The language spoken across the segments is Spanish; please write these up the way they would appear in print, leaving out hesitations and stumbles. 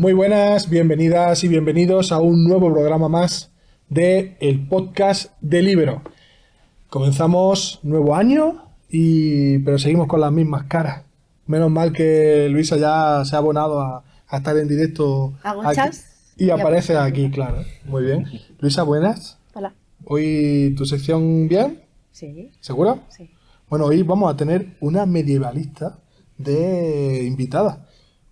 Muy buenas, bienvenidas y bienvenidos a un nuevo programa más de el podcast de Libero. Comenzamos nuevo año, pero seguimos con las mismas caras. Menos mal que Luisa ya se ha abonado a estar en directo aquí, y aparece aquí, claro. Muy bien. Luisa, buenas. Hola. ¿Hoy tu sección bien? Sí. ¿Segura? Sí. Bueno, hoy vamos a tener una medievalista de invitada.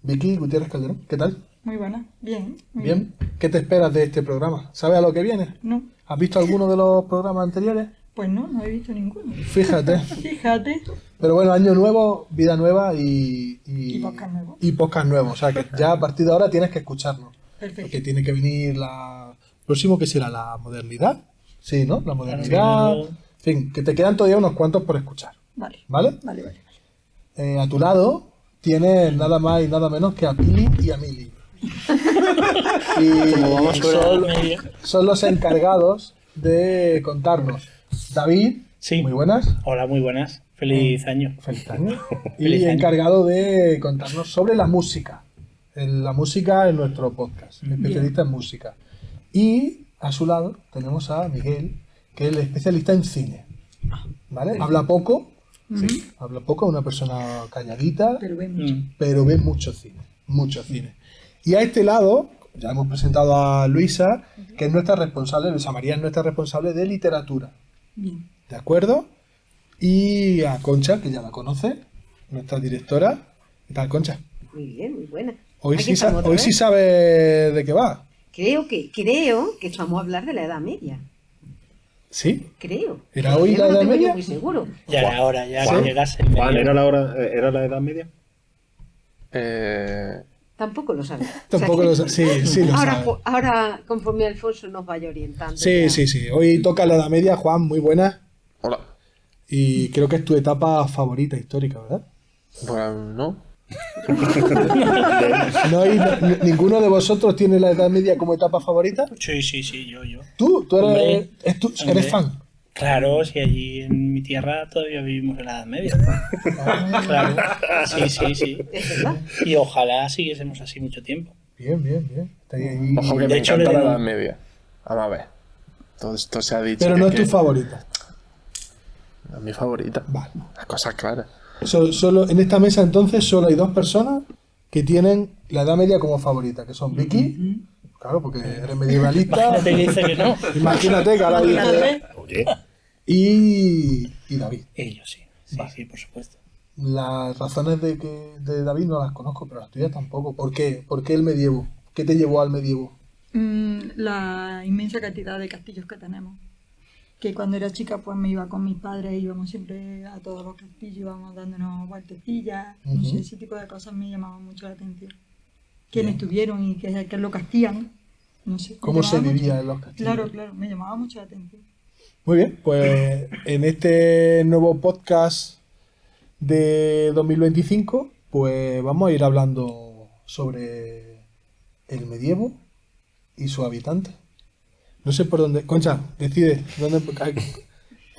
Vicky Gutiérrez Calderón, ¿qué tal? Muy buena, bien. Muy Bien. ¿Qué te esperas de este programa? ¿Sabes a lo que viene? No, ¿Has visto alguno de los programas anteriores? pues no he visto ninguno. Fíjate. Fíjate. Pero bueno, año nuevo, vida nueva Y podcast nuevo. Y podcast nuevo. O sea que ya a partir de ahora tienes que escucharnos. Perfecto. Porque tiene que venir la... Próximo que será la modernidad. Sí, ¿no? La modernidad. En fin, que te quedan todavía unos cuantos por escuchar. Vale. ¿Vale? Vale. A tu lado tienes nada más y nada menos que a Pili y a Mili. Y Como vamos sobre son los encargados de contarnos. David, Sí. muy buenas. Hola, muy buenas. Feliz año. Feliz año. Feliz Y año. encargado de contarnos sobre la música. La música en nuestro podcast, especialista en música. Y a su lado tenemos a Miguel, que es el especialista en cine. ¿Vale? Habla poco. Sí. Habla poco, es una persona calladita, Pero ve mucho. pero ve mucho cine. Mucho cine. Y a este lado, ya hemos presentado a Luisa, que es nuestra responsable, Luisa María es nuestra responsable de literatura. Bien. ¿De acuerdo? Y a Concha, que ya la conoce, nuestra directora. ¿Qué tal, Concha? Muy bien, muy buena. Hoy, Aquí sí, estamos otra hoy vez. sí sabe de qué va. Creo que vamos a hablar de la Edad Media. ¿Sí? Creo. ¿Era hoy la No Edad tengo yo Media? muy seguro. Ya era hora, ya Juan. que llegase el Juan, medio. ¿era la Edad Media? Tampoco lo sabe. Tampoco lo sabe. Sí, sí lo ahora, sabe. ahora, conforme Alfonso nos vaya orientando. Sí, ya. sí, sí. Hoy toca la Edad Media, Juan, muy buena. Hola. Y creo que es tu etapa favorita histórica, ¿verdad? Bueno, no. No hay, ¿Ninguno de vosotros tiene la Edad Media como etapa favorita? Sí, yo. ¿Tú Hombre, eres, hombre. eres fan? Claro, si allí en mi tierra todavía vivimos en la Edad Media. Claro, sí. Es verdad. Y ojalá siguiésemos así mucho tiempo. Bien, bien, bien. Estaría ahí. Ojo que De me hecho, encanta le la digo- Edad Media. Vamos a ver. Todo esto se ha dicho. Pero que- no es que tu favorita. es mi favorita. Vale. Las cosas claras. Solo, en esta mesa entonces solo hay dos personas que tienen la Edad Media como favorita, que son Vicky, claro, porque eres medievalista. Imagínate que dice que no. Imagínate que ahora dice. Oye. Y David. Ellos sí. Sí, por supuesto. Las razones de David no las conozco, pero las tuyas tampoco. ¿Por qué? ¿Por qué el medievo? ¿Qué te llevó al medievo? La inmensa cantidad de castillos que tenemos. Que cuando era chica pues me iba con mis padres, íbamos siempre a todos los castillos, íbamos dándonos vueltecillas. No sé, ese tipo de cosas me llamaban mucho la atención. Quiénes estuvieron y qué es lo que hacían. No sé. me ¿Cómo se llamaba vivía mucho. en los castillos? Claro, me llamaba mucho la atención. Muy bien, pues en este nuevo podcast de 2025, pues vamos a ir hablando sobre el medievo y su habitante. No sé por dónde. Concha, decide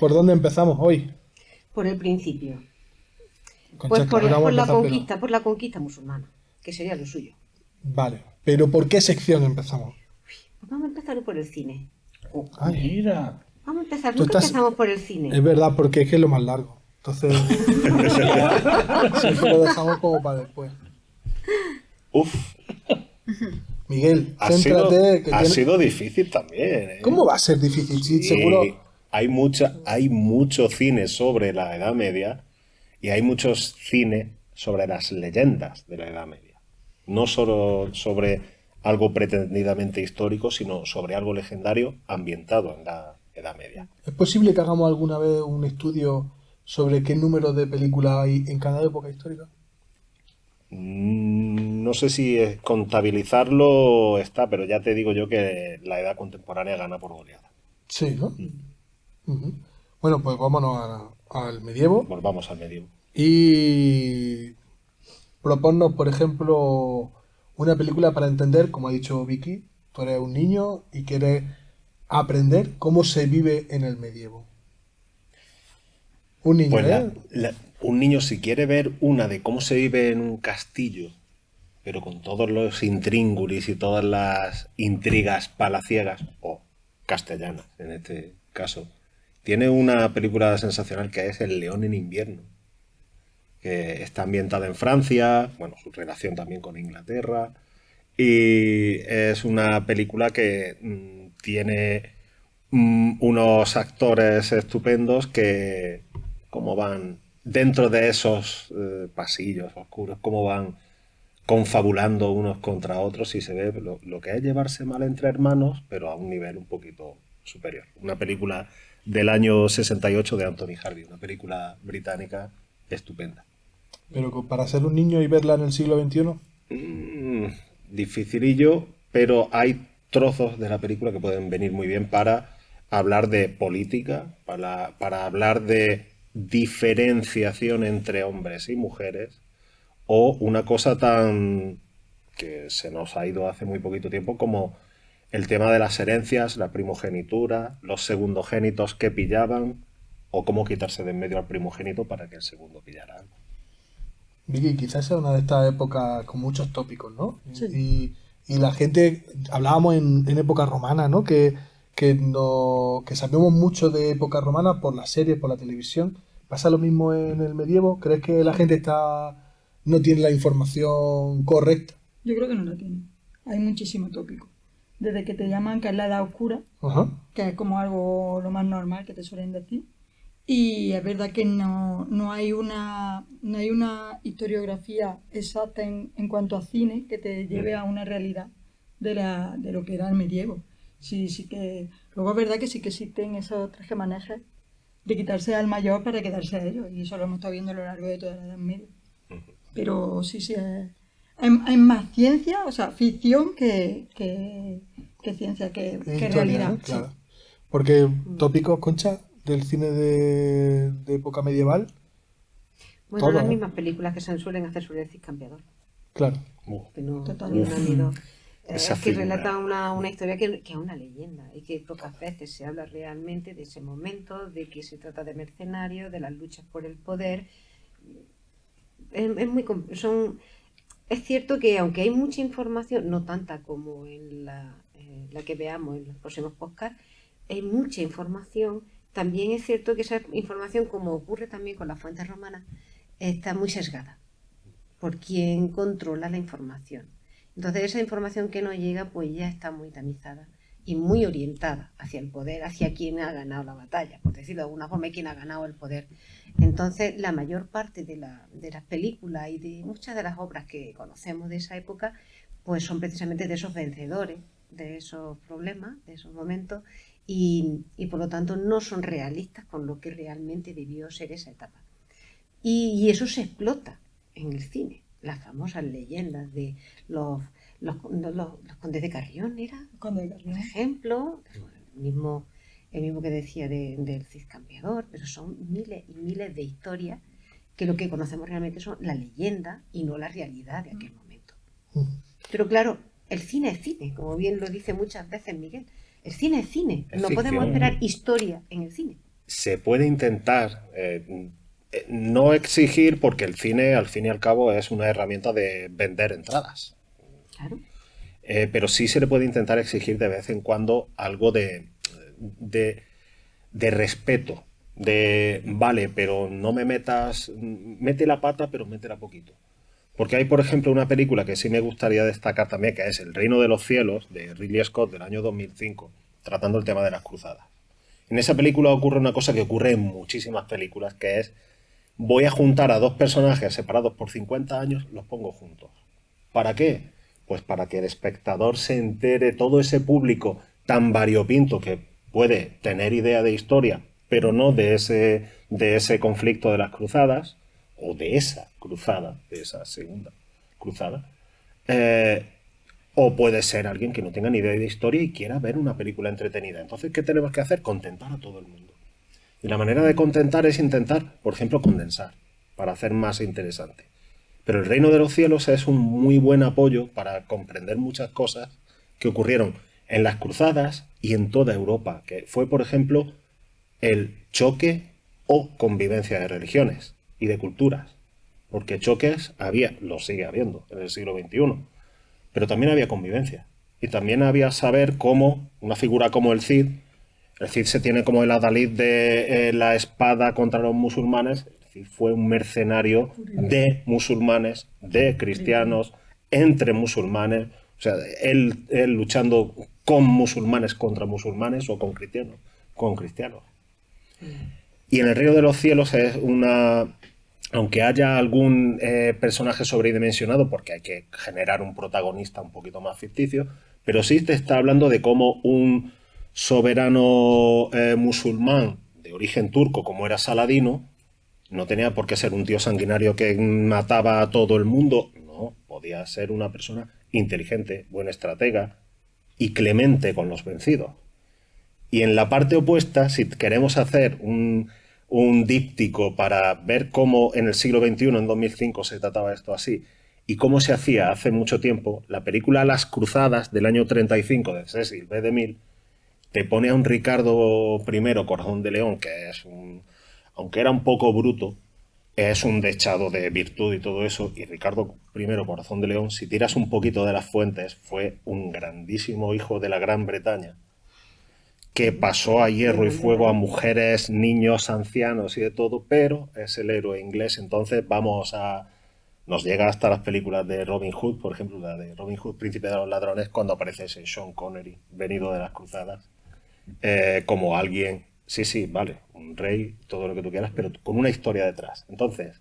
por dónde empezamos hoy. Por el principio. Concha, Pues por, ahora vamos a por empezar, la conquista musulmana, que sería lo suyo. Vale, pero ¿por qué sección empezamos? Pues vamos a empezar por el cine. Ay, Mira. Vamos a empezar, Tú nunca estás- empezamos por el cine. es verdad, porque es que es lo más largo. Entonces, siempre lo dejamos como para después. Uf. Miguel, Ha sido, céntrate. Que ha tiene- sido difícil también. ¿eh? ¿Cómo va a ser difícil? Sí, Sí, seguro. hay mucho cine sobre la Edad Media y hay muchos cine sobre las leyendas de la Edad Media. No solo sobre algo pretendidamente histórico, sino sobre algo legendario ambientado en la Edad Media. ¿Es posible que hagamos alguna vez un estudio sobre qué número de películas hay en cada época histórica? No sé si contabilizarlo está, pero ya te digo yo que la edad contemporánea gana por goleada. Sí, ¿no? Ujú. Bueno, pues vámonos al medievo Volvamos al medievo. y proponnos, por ejemplo, una película para entender, como ha dicho Vicky, tú eres un niño y quieres aprender cómo se vive en el medievo. Un niño, Pues ¿eh? un niño, si quiere ver una de cómo se vive en un castillo pero con todos los intríngulis y todas las intrigas palaciegas, o castellanas en este caso. Tiene una película sensacional que es El León en invierno, que está ambientada en Francia, bueno, su relación también con Inglaterra, y es una película que tiene unos actores estupendos que, como van dentro de esos pasillos oscuros, cómo van confabulando unos contra otros y se ve lo que es llevarse mal entre hermanos, pero a un nivel un poquito superior. Una película del año 68 de Anthony Hardy, una película británica estupenda. Pero para ser un niño y verla en el siglo XXI. Dificilillo, pero hay trozos de la película que pueden venir muy bien para hablar de política, para hablar de diferenciación entre hombres y mujeres, o una cosa tan que se nos ha ido hace muy poquito tiempo como el tema de las herencias, la primogenitura, los segundogénitos que pillaban, o cómo quitarse de en medio al primogénito para que el segundo pillara algo. Vicky, quizás sea una de estas épocas con muchos tópicos, ¿no? Sí. Y la gente, hablábamos en época romana, ¿no? Que sabemos mucho de época romana por las series, por la televisión. ¿Pasa lo mismo en el medievo? ¿Crees que la gente no tiene la información correcta? Yo creo que no la tiene. Hay muchísimo tópico. Desde que te llaman que es la edad oscura, Ajá. que es como algo lo más normal que te suelen decir. Y es verdad que no hay una historiografía exacta en cuanto a cine que te lleve a una realidad de lo que era el medievo. Sí que, luego es verdad que sí que existen esos tejemanejes de quitarse al mayor para quedarse a ellos, y eso lo hemos estado viendo a lo largo de toda la Edad Media. Pero sí, hay más ciencia, o sea, ficción que ciencia, que Historia, realidad. ¿no? Claro. Porque tópicos, Concha, del cine de época medieval. Bueno, Todo, las ¿eh? mismas películas que se suelen hacer sobre el Cid Campeador. Claro. Que no, Totalmente. no han ido. Esa Es que figura. relata una historia que es una leyenda y que pocas veces se habla realmente de ese momento, de que se trata de mercenarios, de las luchas por el poder. Es cierto que aunque hay mucha información, no tanta como en la que veamos en los próximos podcasts, hay mucha información. También es cierto que esa información, como ocurre también con las fuentes romanas, está muy sesgada por quien controla la información. Entonces esa información que nos llega pues ya está muy tamizada y muy orientada hacia el poder, hacia quien ha ganado la batalla, por decirlo de alguna forma, quien ha ganado el poder. Entonces la mayor parte de las películas y de muchas de las obras que conocemos de esa época pues son precisamente de esos vencedores, de esos problemas, de esos momentos, y por lo tanto no son realistas con lo que realmente debió ser esa etapa. Y eso se explota en el cine. Las famosas leyendas de los condes de Carrión, ¿era? Conde de Por Carrión. ejemplo, el mismo que decía del Cid Campeador, pero son miles y miles de historias que lo que conocemos realmente son la leyenda y no la realidad de aquel momento. Pero claro, el cine es cine, como bien lo dice muchas veces Miguel. El cine es cine, Es no ficción. podemos esperar historia en el cine. Se puede intentar no exigir, porque el cine al fin y al cabo es una herramienta de vender entradas. Claro. Pero sí se le puede intentar exigir de vez en cuando algo de respeto, de vale, pero no me metas, mete la pata, pero métela poquito. Porque hay, por ejemplo, una película que sí me gustaría destacar también, que es El Reino de los Cielos, de Ridley Scott, del año 2005, tratando el tema de las cruzadas. En esa película ocurre una cosa que ocurre en muchísimas películas, que es, voy a juntar a dos personajes separados por 50 años, los pongo juntos. ¿Para qué? Pues para que el espectador se entere, todo ese público tan variopinto que puede tener idea de historia, pero no de ese conflicto de las cruzadas, o de esa cruzada, de esa segunda cruzada, o puede ser alguien que no tenga ni idea de historia y quiera ver una película entretenida. Entonces, ¿qué tenemos que hacer? Contentar a todo el mundo. Y la manera de contentar es intentar, por ejemplo, condensar, para hacer más interesante. Pero El Reino de los Cielos es un muy buen apoyo para comprender muchas cosas que ocurrieron en las cruzadas y en toda Europa, que fue, por ejemplo, el choque o convivencia de religiones y de culturas. porque choques había, lo sigue habiendo en el siglo XXI, pero también había convivencia. Y también había saber cómo una figura como el Cid se tiene como el adalid de la espada contra los musulmanes. El Cid fue un mercenario de musulmanes, de cristianos, entre musulmanes. O sea, él luchando con musulmanes contra musulmanes o con cristianos. Con cristianos. Y en el Reino de los Cielos es una... Aunque haya algún personaje sobredimensionado, porque hay que generar un protagonista un poquito más ficticio, pero sí te está hablando de cómo un soberano musulmán de origen turco, como era Saladino, no tenía por qué ser un tío sanguinario que mataba a todo el mundo. No, podía ser una persona inteligente, buena estratega y clemente con los vencidos. Y en la parte opuesta, si queremos hacer un díptico para ver cómo en el siglo XXI, en 2005, se trataba esto así, y cómo se hacía hace mucho tiempo, la película Las Cruzadas del año 35 de Cecil B. DeMille te pone a un Ricardo I, Corazón de León, que es aunque era un poco bruto, es un dechado de virtud y todo eso, y Ricardo I, Corazón de León, si tiras un poquito de las fuentes, fue un grandísimo hijo de la Gran Bretaña, que pasó a hierro y fuego a mujeres, niños, ancianos y de todo, pero es el héroe inglés. Entonces nos llega hasta las películas de Robin Hood, por ejemplo, la de Robin Hood, Príncipe de los Ladrones, cuando aparece ese Sean Connery, venido de las cruzadas, como alguien, sí, vale, un rey, todo lo que tú quieras, pero con una historia detrás. Entonces,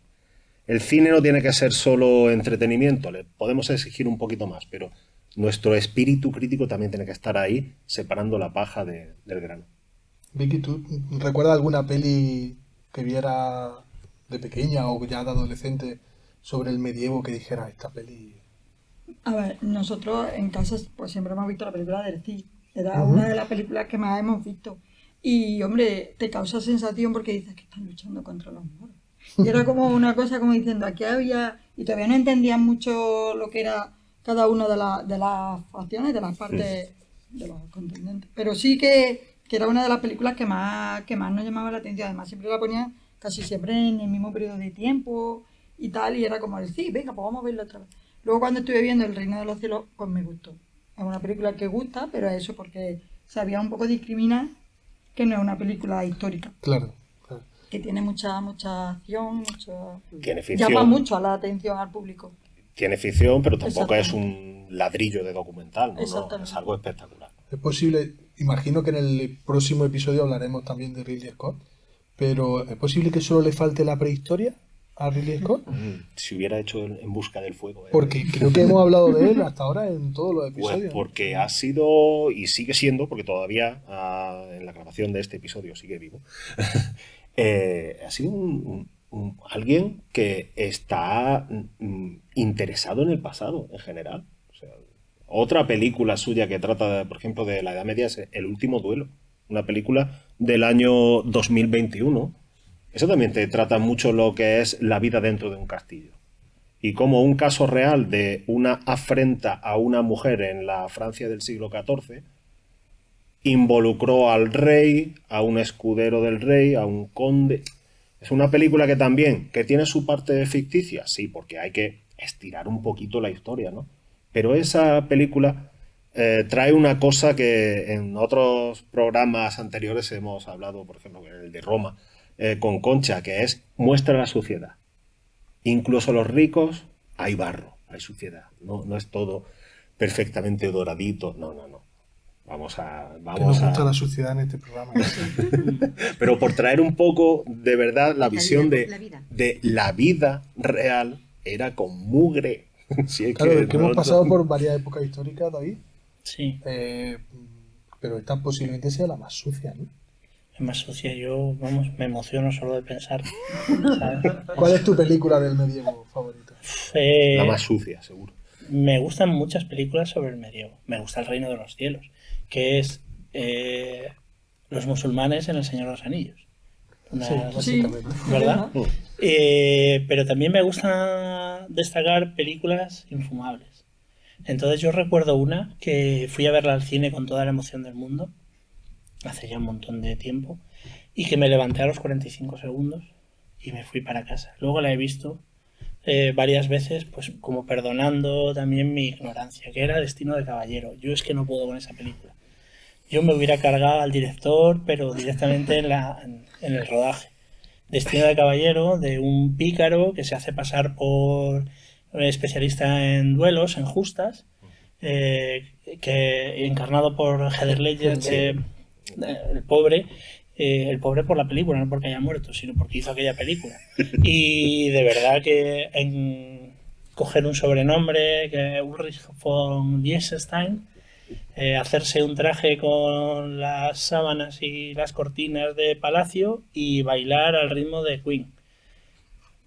el cine no tiene que ser solo entretenimiento, le podemos exigir un poquito más, pero nuestro espíritu crítico también tiene que estar ahí, separando la paja del grano. Vicky, ¿tú recuerdas alguna peli que viera de pequeña o ya de adolescente sobre el medievo que dijera esta peli? A ver, nosotros en casa pues siempre hemos visto la película del Cid. Era una de las películas que más hemos visto. Y, hombre, te causa sensación porque dices que están luchando contra los moros. Y era como una cosa como diciendo, aquí había... Y todavía no entendían mucho lo que era cada una de las facciones, de las partes de los contendientes. Pero sí que era una de las películas que más nos llamaba la atención. Además, siempre la ponían casi siempre en el mismo periodo de tiempo y tal. Y era como el sí, venga, pues vamos a verlo otra vez. Luego cuando estuve viendo El Reino de los Cielos, pues me gustó. Es una película que gusta, pero eso porque sabía un poco discriminar que no es una película histórica. Claro. Que tiene mucha acción, Tiene ficción. Llama mucho la atención al público. Tiene ficción, pero tampoco es un ladrillo de documental, ¿no? Es algo espectacular. Es posible, imagino que en el próximo episodio hablaremos también de Ridley Scott, pero ¿es posible que solo le falte la prehistoria a Ridley Scott? Si hubiera hecho En Busca del Fuego. Porque creo que hemos hablado de él hasta ahora en todos los episodios. Pues porque ha sido, y sigue siendo, porque todavía en la grabación de este episodio sigue vivo, ha sido alguien que está interesado en el pasado en general. O sea, otra película suya que trata, por ejemplo, de la Edad Media es El Último Duelo, una película del año 2021. Eso también te trata mucho lo que es la vida dentro de un castillo. Y como un caso real de una afrenta a una mujer en la Francia del siglo XIV involucró al rey, a un escudero del rey, a un conde. Es una película que también, que tiene su parte ficticia, sí, porque hay que estirar un poquito la historia, ¿no? Pero esa película trae una cosa que en otros programas anteriores hemos hablado, por ejemplo, el de Roma, con Concha, que es muestra la suciedad. Incluso los ricos hay barro, hay suciedad. No es todo perfectamente doradito. No. Vamos a nos gusta la suciedad en este programa. Pero por traer un poco de verdad la visión vida, de la vida real era con mugre. Sí, claro, es que hemos pasado por varias épocas históricas, David. Sí. Pero esta posiblemente sea la más sucia, ¿no? Es más sucia, yo, me emociono solo de pensar, ¿sabes? ¿Cuál es tu película del medievo favorita? La más sucia, seguro. Me gustan muchas películas sobre el medievo. Me gusta El Reino de los Cielos, que es los musulmanes en El Señor de los Anillos. Sí, ¿verdad? Pero también me gusta destacar películas infumables. Entonces yo recuerdo una que fui a verla al cine con toda la emoción del mundo, hace ya un montón de tiempo, y que me levanté a los 45 segundos y me fui para casa. Luego la he visto varias veces, pues como perdonando también mi ignorancia, que era Destino de Caballero. Yo es que no puedo con esa película. Yo me hubiera cargado al director, pero directamente en el rodaje. Destino de Caballero, de un pícaro que se hace pasar por especialista en duelos, en justas, que encarnado por Heath Ledger, el pobre por la película, no porque haya muerto, sino porque hizo aquella película. Y de verdad que coger un sobrenombre, que Ulrich von Liechtenstein, hacerse un traje con las sábanas y las cortinas de palacio y bailar al ritmo de Queen.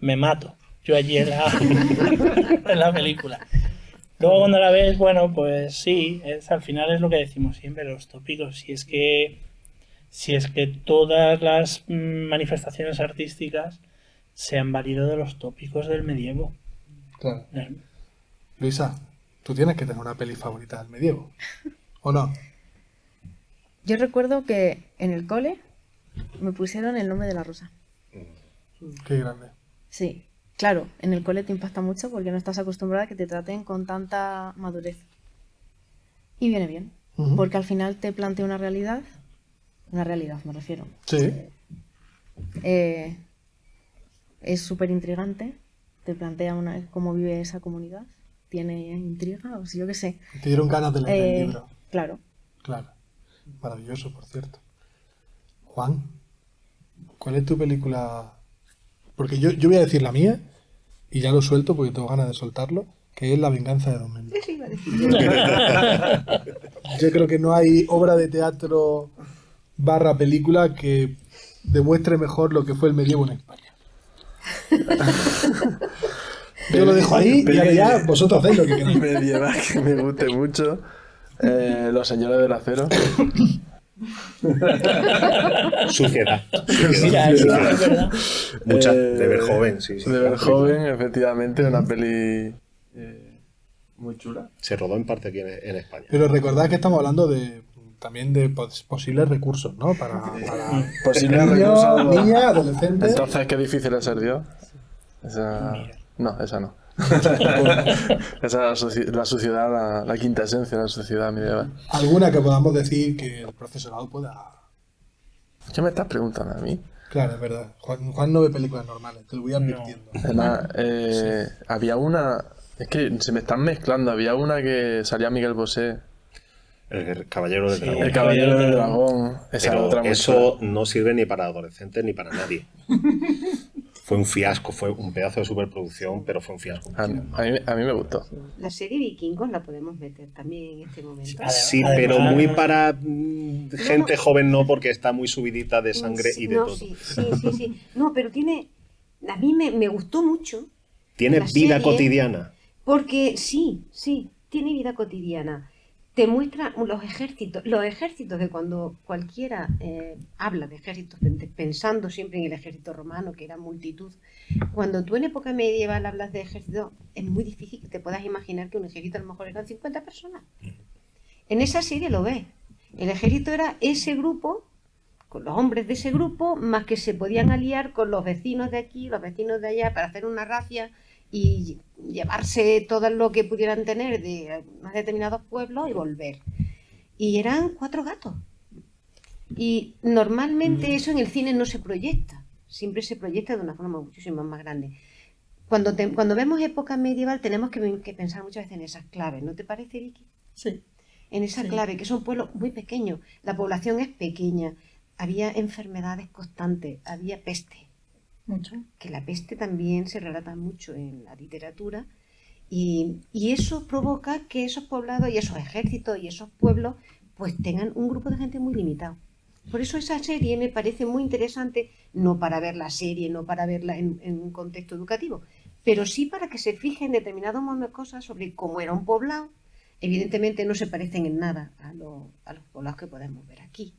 Me mato. Yo allí en la película. Luego cuando la ves, bueno, pues sí, al final es lo que decimos siempre, los tópicos. Si es que todas las manifestaciones artísticas se han valido de los tópicos del medievo. Claro. Luisa, tú tienes que tener una peli favorita del medievo, ¿o no? Yo recuerdo que en el cole me pusieron El nombre de la rosa. Qué grande. Sí, claro, en el cole te impacta mucho porque no estás acostumbrada a que te traten con tanta madurez. Y viene bien, porque al final te plantea una realidad me refiero. Sí. Es súper intrigante, te plantea cómo vive esa comunidad, tiene intriga, o sea, yo qué sé. Te dieron ganas de leer el libro. Claro. Claro. Maravilloso, por cierto. Juan, ¿cuál es tu película? Porque yo voy a decir la mía y ya lo suelto porque tengo ganas de soltarlo, que es La venganza de Don Mendoza. Eso iba a decir. Yo creo que no hay obra de teatro / película que demuestre mejor lo que fue el medievo en España. Yo lo dejo ahí y ahora ya vosotros hacéis lo que queráis. Medieval que me guste mucho. Los señores del acero. Suciedad. Mira, eso es verdad. Mucha, de Verhoeven, sí. De Verhoeven, efectivamente, una peli muy chula. Se rodó en parte aquí en España. Pero recordad que estamos hablando también de posibles recursos, ¿no? Para Posibles niños, recursos. niñas, adolescentes. Entonces, qué difícil es ser Dios. Esa... No, esa no. Esa es la sociedad, la quinta esencia de la sociedad medieval. Alguna que podamos decir que el profesorado pueda... ¿Qué me estás preguntando a mí? Claro, es verdad. Juan no ve películas normales, te lo voy advirtiendo. Además, había una... Es que se me están mezclando. Había una que salía Miguel Bosé. El Caballero del Dragón. El Caballero del Dragón. Esa Pero otra muy eso chula. no sirve ni para adolescentes ni para nadie. Fue un fiasco, fue un pedazo de superproducción, pero fue un fiasco. A mí me gustó. La serie Vikingos la podemos meter también en este momento. Sí, Además, pero muy para gente joven no, porque está muy subidita de sangre y de no, todo. Sí. No, pero tiene... A mí me gustó mucho. Tiene la vida serie, cotidiana. Porque sí, tiene vida cotidiana. Te muestra los ejércitos que cuando cualquiera habla de ejércitos, pensando siempre en el ejército romano, que era multitud, cuando tú en época medieval hablas de ejército, es muy difícil que te puedas imaginar que un ejército a lo mejor eran 50 personas. En esa serie lo ves. El ejército era ese grupo, con los hombres de ese grupo, más que se podían aliar con los vecinos de aquí, los vecinos de allá, para hacer una racia y llevarse todo lo que pudieran tener de unos determinados pueblos y volver. Y eran 4 gatos. Y normalmente eso en el cine no se proyecta, siempre se proyecta de una forma muchísimo más grande. Cuando vemos época medieval tenemos que pensar muchas veces en esas claves, ¿no te parece, Vicky? Sí. En esa clave, que son pueblos muy pequeños, la población es pequeña, había enfermedades constantes, había peste. Mucho. Que la peste también se relata mucho en la literatura y eso provoca que esos poblados y esos ejércitos y esos pueblos pues tengan un grupo de gente muy limitado. Por eso esa serie me parece muy interesante, no para ver la serie, no para verla en un contexto educativo, pero sí para que se fijen determinadas cosas sobre cómo era un poblado. Evidentemente no se parecen en nada a los poblados que podemos ver aquí.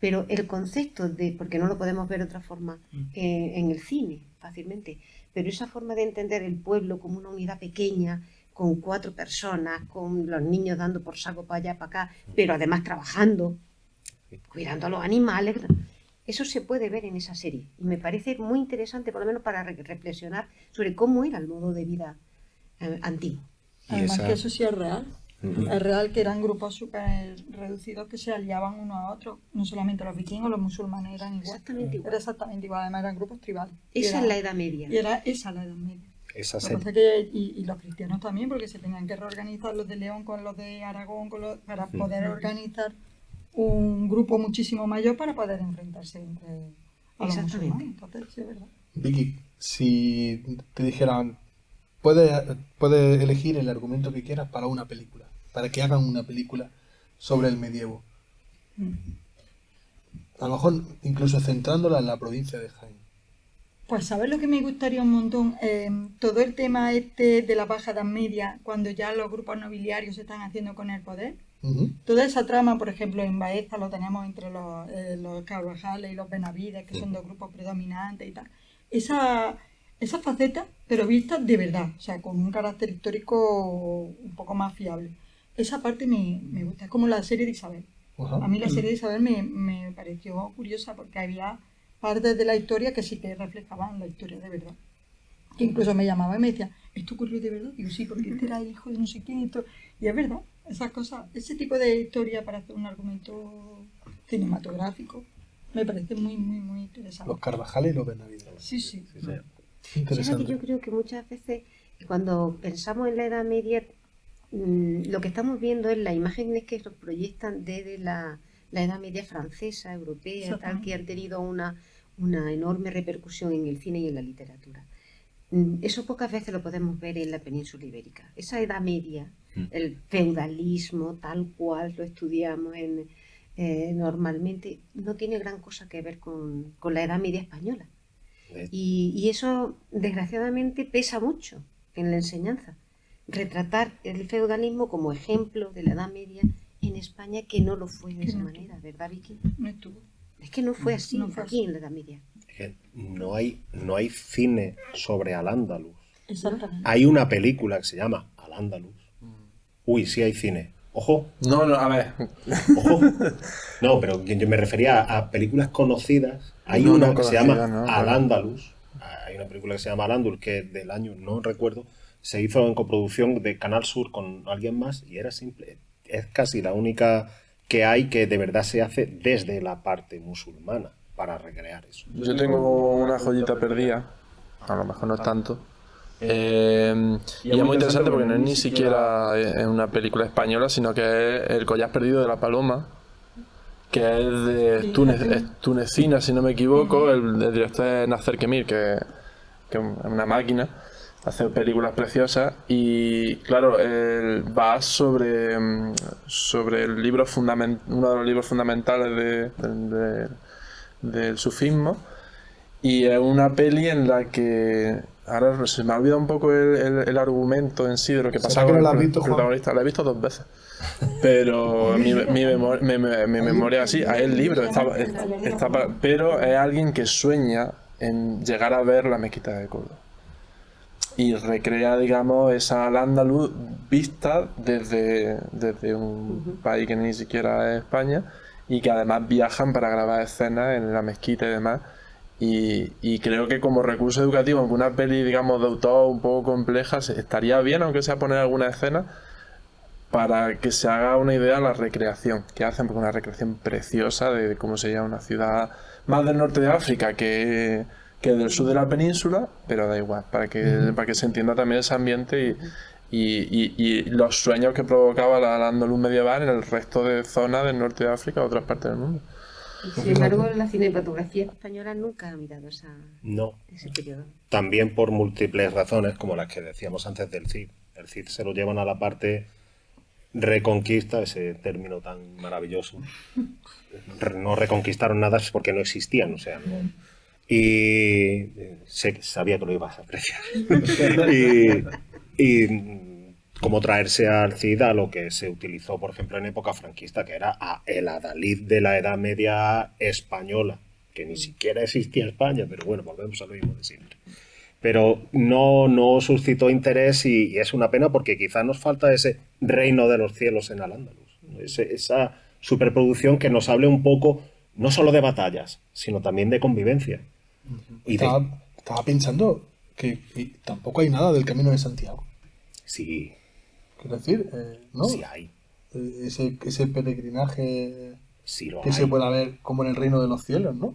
Pero el concepto porque no lo podemos ver de otra forma en el cine fácilmente, pero esa forma de entender el pueblo como una unidad pequeña, con 4 personas, con los niños dando por saco para allá, para acá, pero además trabajando, cuidando a los animales, Eso se puede ver en esa serie y me parece muy interesante, por lo menos para reflexionar sobre cómo era el modo de vida antiguo. Y Además esa- que eso sí es real. Ujú. Es real que eran grupos súper reducidos que se aliaban unos a otros. No solamente los vikingos, los musulmanes eran igual. Exactamente igual. Era exactamente igual. Además eran grupos tribales. Esa Era- es la Edad Media. Y era esa la Edad Media. Esa Lo que serie. pasa es que, y los cristianos también, porque se tenían que reorganizar los de León con los de Aragón para poder organizar un grupo muchísimo mayor para poder enfrentarse a los Exactamente. musulmanes. Entonces, sí, es verdad. Vicky, si te dijeran, puedes elegir el argumento que quieras para una película, para que hagan una película sobre el medievo. A lo mejor incluso centrándola en la provincia de Jaén. Pues ¿sabes lo que me gustaría un montón? Todo el tema este de la Baja Edad Media, cuando ya los grupos nobiliarios se están haciendo con el poder. Ujú. Toda esa trama, por ejemplo, en Baeza lo tenemos entre los Carvajales y los Benavides, que son dos grupos predominantes y tal. Esa faceta, pero vista de verdad, o sea, con un carácter histórico un poco más fiable. Esa parte me gusta, es como la serie de Isabel. Ajá. A mí la serie de Isabel me pareció curiosa porque había partes de la historia que sí que reflejaban la historia de verdad. Que incluso me llamaba y me decía, ¿esto ocurrió de verdad? Digo, sí, porque este era el hijo de no sé quién. Y es verdad, esas cosas, ese tipo de historia para hacer un argumento cinematográfico me parece muy, muy, muy interesante. Los Carvajales y los Benavides. Sí, sí. Sí, señor. Fíjate, Interesante. yo creo que muchas veces cuando pensamos en la Edad Media, lo que estamos viendo es las imágenes que nos proyectan desde la Edad Media francesa, europea, tal, Exactamente. que han tenido una enorme repercusión en el cine y en la literatura. Eso pocas veces lo podemos ver en la península ibérica. Esa Edad Media, el feudalismo tal cual lo estudiamos normalmente, no tiene gran cosa que ver con la Edad Media española. Y eso, desgraciadamente, pesa mucho en la enseñanza. Retratar el feudalismo como ejemplo de la Edad Media en España, que no lo fue de Que esa no. manera, ¿verdad, Vicky? No estuvo. Es que no fue así No fue aquí en la Edad Media. Es que no hay cine sobre Al-Ándalus. Exactamente. Hay una película que se llama Al-Ándalus. Uy, sí hay cine. Ojo, No, a ver. ojo. No, pero yo me refería a películas conocidas. Hay No, una no que se conocidas, llama no, Al-Ándalus. Hay una película que se llama Al-Ándalus que del año, no recuerdo, se hizo en coproducción de Canal Sur con alguien más y era simple. Es casi la única que hay que de verdad se hace desde la parte musulmana para recrear eso. Yo tengo una joyita perdida, a lo mejor no es tanto. Y es muy interesante porque no es ni siquiera es una película española, sino que es El collar perdido de la paloma, que es de es tunecina, si no me equivoco. El director es Nasser Kemir, que es una máquina, hace películas preciosas. Y claro, va sobre el libro uno de los libros fundamentales del sufismo. Y es una peli en la que ahora se me ha olvidado un poco el argumento en sí de lo que ¿Será pasaba que no con la has el visto, Juan? protagonista. La he visto 2 veces. Pero mi memoria así, hay el libro, pero es alguien que sueña en llegar a ver la mezquita de Córdoba. Y recrea, digamos, esa Al-Ándalus vista desde un país que ni siquiera es España, y que además viajan para grabar escenas en la mezquita y demás. Y creo que como recurso educativo, aunque una peli, digamos, de autor un poco compleja, estaría bien, aunque sea poner alguna escena, para que se haga una idea de la recreación que hacen, porque una recreación preciosa de cómo sería una ciudad más del norte de África que del sur de la península, pero da igual, para que se entienda también ese ambiente y los sueños que provocaba la Al-Ándalus medieval en el resto de zonas del norte de África o otras partes del mundo. Y sin embargo, la cinematografía española nunca ha mirado No, ese periodo. también por múltiples razones, como las que decíamos antes del Cid. El Cid se lo llevan a la parte reconquista, ese término tan maravilloso. No reconquistaron nada porque no existían, o sea, no. Y sabía que lo ibas a apreciar. y como traerse al Cid a lo que se utilizó, por ejemplo, en época franquista, que era el adalid de la Edad Media española, que ni siquiera existía España, pero bueno, volvemos a lo mismo de siempre. Pero no suscitó interés y es una pena porque quizás nos falta ese reino de los cielos en Al-Ándalus, esa superproducción que nos hable un poco no solo de batallas, sino también de convivencia. Y de... Estaba pensando que tampoco hay nada del Camino de Santiago. Sí, Quiero decir, ¿no? sí hay. Ese peregrinaje Sí lo que hay. se pueda ver como en el reino de los cielos, ¿no?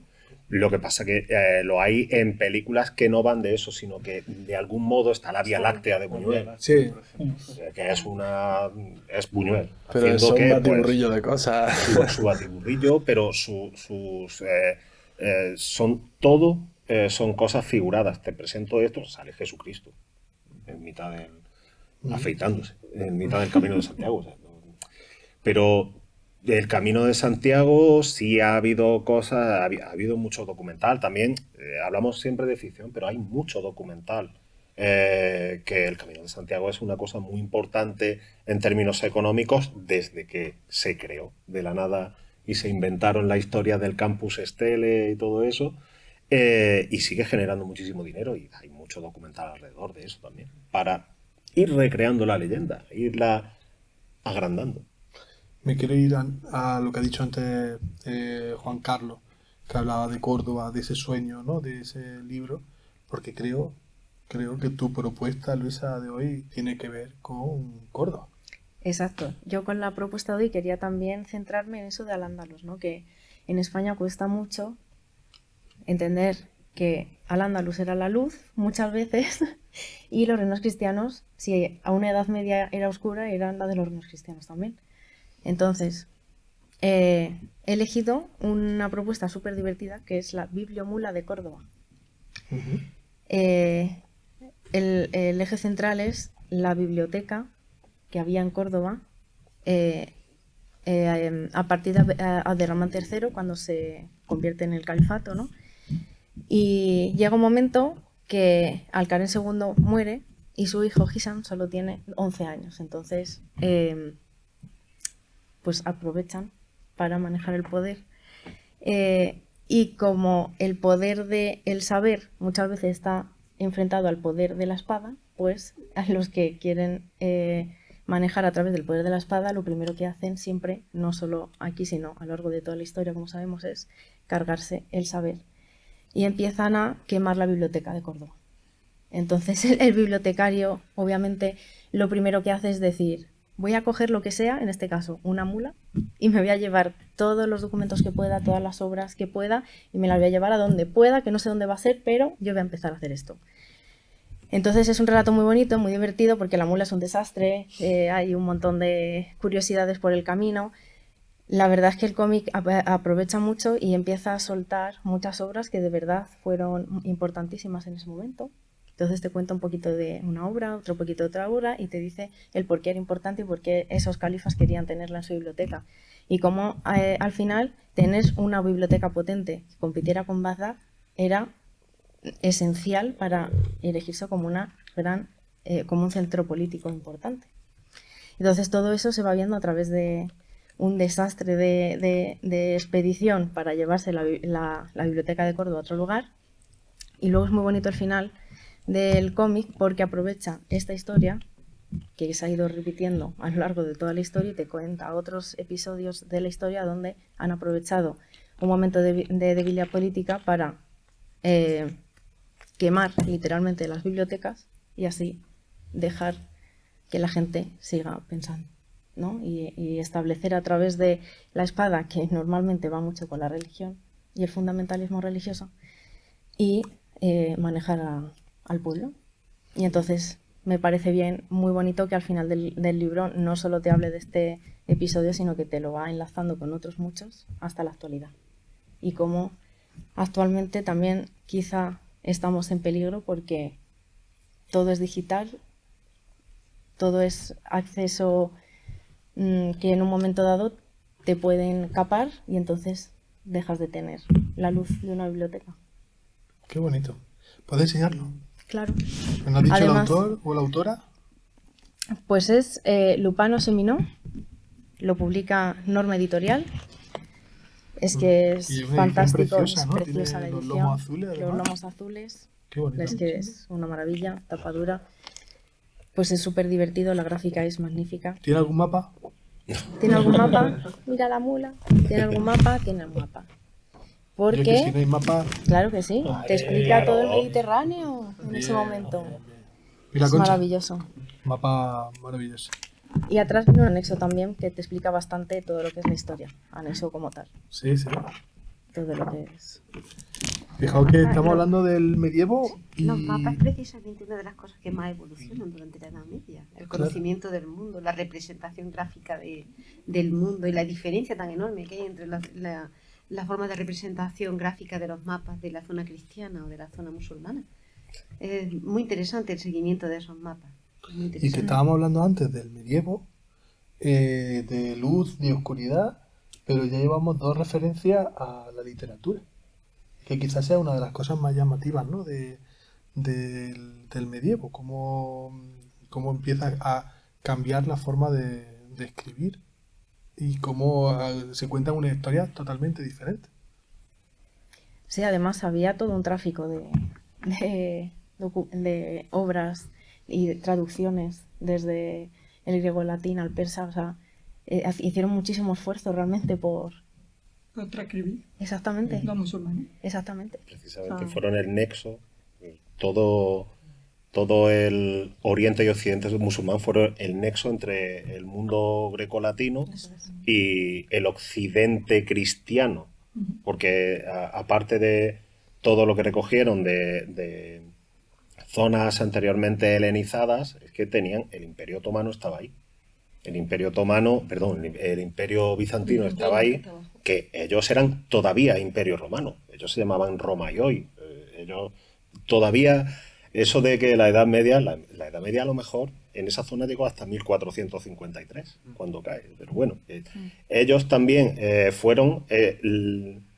Lo que pasa que lo hay en películas que no van de eso, sino que de algún modo está la Vía Láctea de Buñuel, Sí. que es Buñuel. Pero haciendo son que, un pues, batiburrillo de cosas. su batiburrillo, pero son todo, son cosas figuradas. Te presento esto, sale Jesucristo en mitad del, afeitándose, en mitad del Camino de Santiago. O sea, pero del Camino de Santiago sí ha habido cosas, ha habido mucho documental también. Hablamos siempre de ficción, pero hay mucho documental. Que el Camino de Santiago es una cosa muy importante en términos económicos desde que se creó de la nada y se inventaron la historia del Campus Estele y todo eso, y sigue generando muchísimo dinero y hay mucho documental alrededor de eso también, para ir recreando la leyenda, irla agrandando. Me quiero ir a lo que ha dicho antes Juan Carlos, que hablaba de Córdoba, de ese sueño, ¿no? De ese libro, porque creo que tu propuesta, Luisa, de hoy tiene que ver con Córdoba. Exacto. Yo con la propuesta de hoy quería también centrarme en eso de Al-Ándalus, ¿no? Que en España cuesta mucho entender que Al-Ándalus era la luz muchas veces y los reinos cristianos, si a una edad media era oscura, eran la de los reinos cristianos también. Entonces, he elegido una propuesta súper divertida que es la Bibliomula de Córdoba. El eje central es la biblioteca que había en Córdoba a partir de Abderramán III, cuando se convierte en el califato, ¿no? Y llega un momento que Al-Qurén II muere y su hijo Hisham solo tiene 11 años. Entonces, pues aprovechan para manejar el poder. Y como el poder del saber muchas veces está enfrentado al poder de la espada, pues a los que quieren manejar a través del poder de la espada, lo primero que hacen siempre, no solo aquí, sino a lo largo de toda la historia, como sabemos, es cargarse el saber. Y empiezan a quemar la biblioteca de Córdoba. Entonces el bibliotecario, obviamente, lo primero que hace es decir: voy a coger lo que sea, en este caso una mula, y me voy a llevar todos los documentos que pueda, todas las obras que pueda, y me las voy a llevar a donde pueda, que no sé dónde va a ser, pero yo voy a empezar a hacer esto. Entonces es un relato muy bonito, muy divertido, porque la mula es un desastre, hay un montón de curiosidades por el camino. La verdad es que el cómic aprovecha mucho y empieza a soltar muchas obras que de verdad fueron importantísimas en ese momento. Entonces te cuenta un poquito de una obra, otro poquito de otra obra y te dice el por qué era importante y por qué esos califas querían tenerla en su biblioteca. Y cómo al final tener una biblioteca potente que compitiera con Bagdad era esencial para elegirse como una gran, como un centro político importante. Entonces todo eso se va viendo a través de un desastre de expedición para llevarse la biblioteca de Córdoba a otro lugar. Y luego es muy bonito el final del cómic porque aprovecha esta historia que se ha ido repitiendo a lo largo de toda la historia y te cuenta otros episodios de la historia donde han aprovechado un momento de debilidad política para quemar literalmente las bibliotecas y así dejar que la gente siga pensando, ¿no? Y establecer a través de la espada, que normalmente va mucho con la religión y el fundamentalismo religioso, y manejar al pueblo. Y entonces me parece bien, muy bonito que al final del libro no solo te hable de este episodio, sino que te lo va enlazando con otros muchos hasta la actualidad. Y cómo actualmente también quizá estamos en peligro porque todo es digital, todo es acceso que en un momento dado te pueden capar y entonces dejas de tener la luz de una biblioteca. Qué bonito. ¿Puedes enseñarlo? Claro. ¿Me has dicho Además, el autor o la autora? Pues es Lupano Seminó, lo publica Norma Editorial. Es que es Y una edición fantástico, preciosa, ¿no? es preciosa Tiene la los edición. lomos azules, Los además. lomos azules. Qué bonito. Es que es una maravilla, tapadura. Pues es súper divertido, la gráfica es magnífica. ¿Tiene algún mapa? ¿Tiene algún mapa? Mira la mula. ¿Tiene algún mapa? Tiene un mapa. Yo es que si no Porque, hay mapa... claro que sí, te explica claro. todo el Mediterráneo en ese momento. Mira, Es Concha, maravilloso. mapa maravilloso. Y atrás viene un anexo también que te explica bastante todo lo que es la historia, anexo como tal, Sí, sí. todo lo que es. Fijaos que estamos hablando del medievo y... Los mapas es precisamente una de las cosas que más evolucionan durante la Edad Media. El conocimiento del mundo, la representación gráfica del mundo y la diferencia tan enorme que hay entre la forma de representación gráfica de los mapas de la zona cristiana o de la zona musulmana. Es muy interesante el seguimiento de esos mapas. Muy Y interesante. que estábamos hablando antes del medievo, de luz, de oscuridad, pero ya llevamos dos referencias a la literatura, que quizás sea una de las cosas más llamativas, ¿no? Del medievo, cómo empieza a cambiar la forma de escribir y cómo se cuentan una historia totalmente diferente. Sí, además había todo un tráfico de obras y de traducciones desde el griego al latín al persa, o sea, hicieron muchísimo esfuerzo realmente por... Por transcribir Exactamente, los musulmanes. exactamente. Precisamente Ah. fueron el nexo, todo el Oriente y Occidente musulmán fueron el nexo entre el mundo grecolatino y el Occidente cristiano, porque aparte de todo lo que recogieron de zonas anteriormente helenizadas, es que tenían, el Imperio Otomano estaba ahí. El Imperio Otomano, perdón, el Imperio Bizantino estaba ahí, que ellos eran todavía Imperio Romano, ellos se llamaban Roma y hoy. Ellos todavía, eso de que la Edad Media, la Edad Media a lo mejor en esa zona llegó hasta 1453, cuando cae. Pero bueno, ellos también fueron,